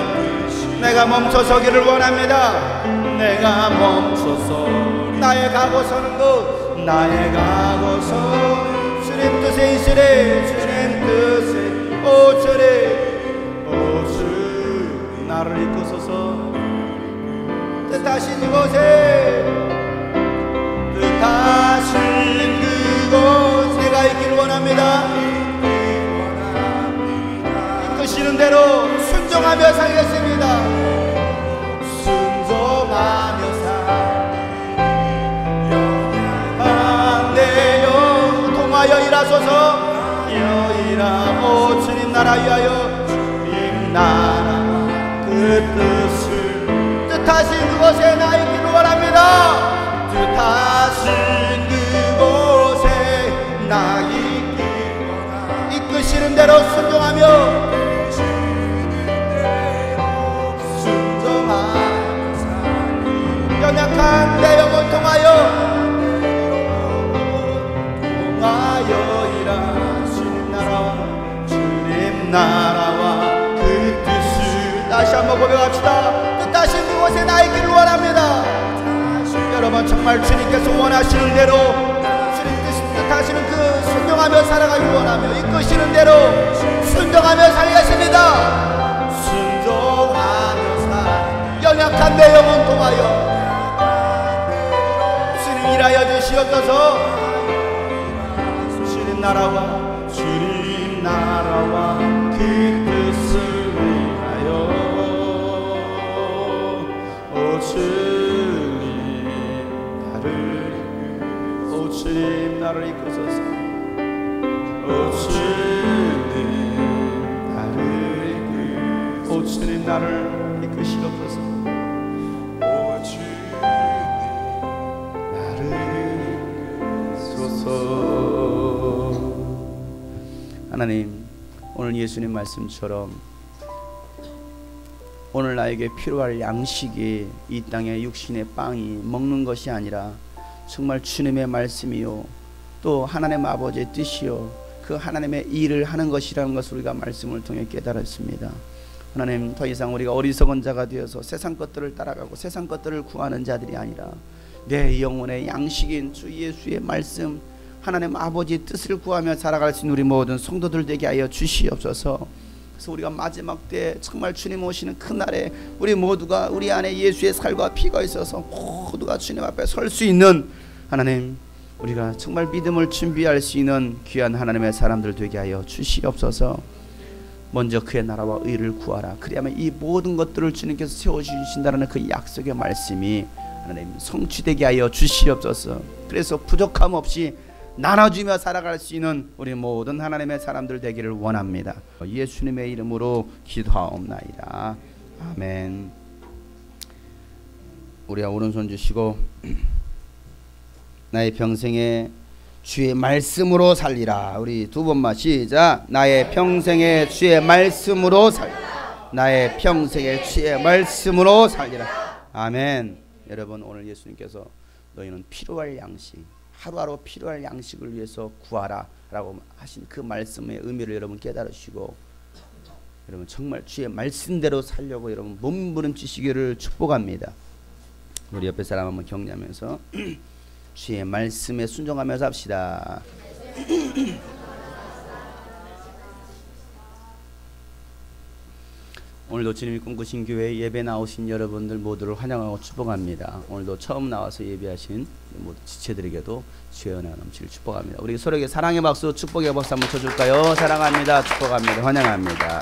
내가 멈춰서기를 원합니다. 내가 멈춰서 나의 가고 서는 곳, 나의 가고 서는 주님 뜻에 있으리. 주님 뜻에 오 주님, 오 주 나를 이끄소서. 뜻하신 이곳에, 뜻하신 그곳 내가 있기를 원합니다. 이끄시는 대로 순종하며 살겠습니다. 순종하며 내 영 통하여 일하소서. 여이라 오 주님 나라 위하여, 주님 나라 그 뜻을 뜻하신 그곳에 나 있기를 원합니다. 뜻하신 그곳에 나 있기를 원합니다. 이끄시는 대로 순종하며 연약한 내 영혼 통하여 일하시는 나라와 주님 나라와 그 뜻을 다시 한번 고백합시다. 뜻하신 그곳에 나 있기를 원합니다. 여러분 정말 주님께서 원하시는 대로 주님 뜻하시는 그 순종하며 살아가길 원하며 이끄시는 대로 순종하며 살겠습니다. 순종하며 내 영혼 통하여 주님 일하여 주시옵소서. 주님 나라와 그 뜻을 위하여 오 주님 나를 이끄소서. 오 주님 나를 이끄시옵소서. 오 주님 나를 이끄소서. 하나님, 오늘 예수님 말씀처럼 오늘 나에게 필요할 양식이 이 땅의 육신의 빵이 먹는 것이 아니라 정말 주님의 말씀이요 또 하나님 아버지의 뜻이요 그 하나님의 일을 하는 것이라는 것을 우리가 말씀을 통해 깨달았습니다. 하나님, 더 이상 우리가 어리석은 자가 되어서 세상 것들을 따라가고 세상 것들을 구하는 자들이 아니라 내 영혼의 양식인 주 예수의 말씀, 하나님 아버지의 뜻을 구하며 살아갈 수 있는 우리 모든 성도들 되게 하여 주시옵소서. 그래서 우리가 마지막 때 정말 주님 오시는 그날에 우리 모두가 우리 안에 예수의 살과 피가 있어서 모두가 주님 앞에 설 수 있는, 하나님 우리가 정말 믿음을 준비할 수 있는 귀한 하나님의 사람들 되게 하여 주시옵소서. 먼저 그의 나라와 의를 구하라. 그리하면 이 모든 것들을 주님께서 세워주신다는 그 약속의 말씀이 하나님 성취되게 하여 주시옵소서. 그래서 부족함 없이 나눠주며 살아갈 수 있는 우리 모든 하나님의 사람들 되기를 원합니다. 예수님의 이름으로 기도하옵나이다. 아멘. 우리가 오른손 주시고 나의 평생에 주의 말씀으로 살리라. 우리 두 번만 시작. 나의 평생에 주의 말씀으로 살리라. 나의 평생에 주의 말씀으로 살리라. 아멘. 여러분, 오늘 예수님께서 너희는 필요할 양식, 하루하루 필요할 양식을 위해서 구하라 라고 하신 그 말씀의 의미를 여러분 깨달으시고 여러분 정말 주의 말씀대로 살려고 여러분 몸부림치시기를 축복합니다. 우리 옆에 사람 한번 격려하면서 주의 말씀에 순종하면서 합시다. 오늘도 주님이 꿈꾸신 교회 예배 나오신 여러분들 모두를 환영하고 축복합니다. 오늘도 처음 나와서 예배하신 모든 지체들에게도 주의 은혜가 넘치길 축복합니다. 우리 서로에게 사랑의 박수, 축복의 박수 한번 쳐줄까요? 사랑합니다. 축복합니다. 환영합니다.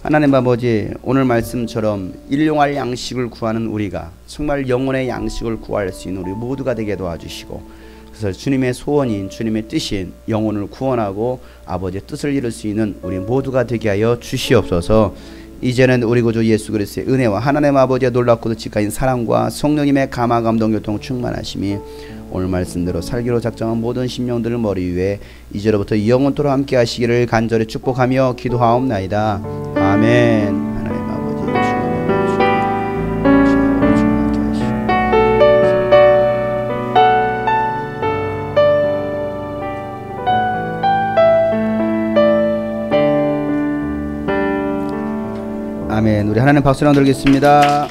하나님 아버지, 오늘 말씀처럼 일용할 양식을 구하는 우리가 정말 영혼의 양식을 구할 수 있는 우리 모두가 되게 도와주시고, 그래서 주님의 소원인 주님의 뜻인 영혼을 구원하고 아버지의 뜻을 이룰 수 있는 우리 모두가 되게 하여 주시옵소서. 이제는 우리 구주 예수 그리스도의 은혜와 하나님 아버지의 놀랍고도 직가인 사랑과 성령님의 감화 감동 교통 충만하심이 오늘 말씀대로 살기로 작정한 모든 심령들을 머리 위에 이제로부터 영원토록 함께 하시기를 간절히 축복하며 기도하옵나이다. 아멘. 하나님 아버지 아멘. 우리 하나님 박수를 드리겠습니다.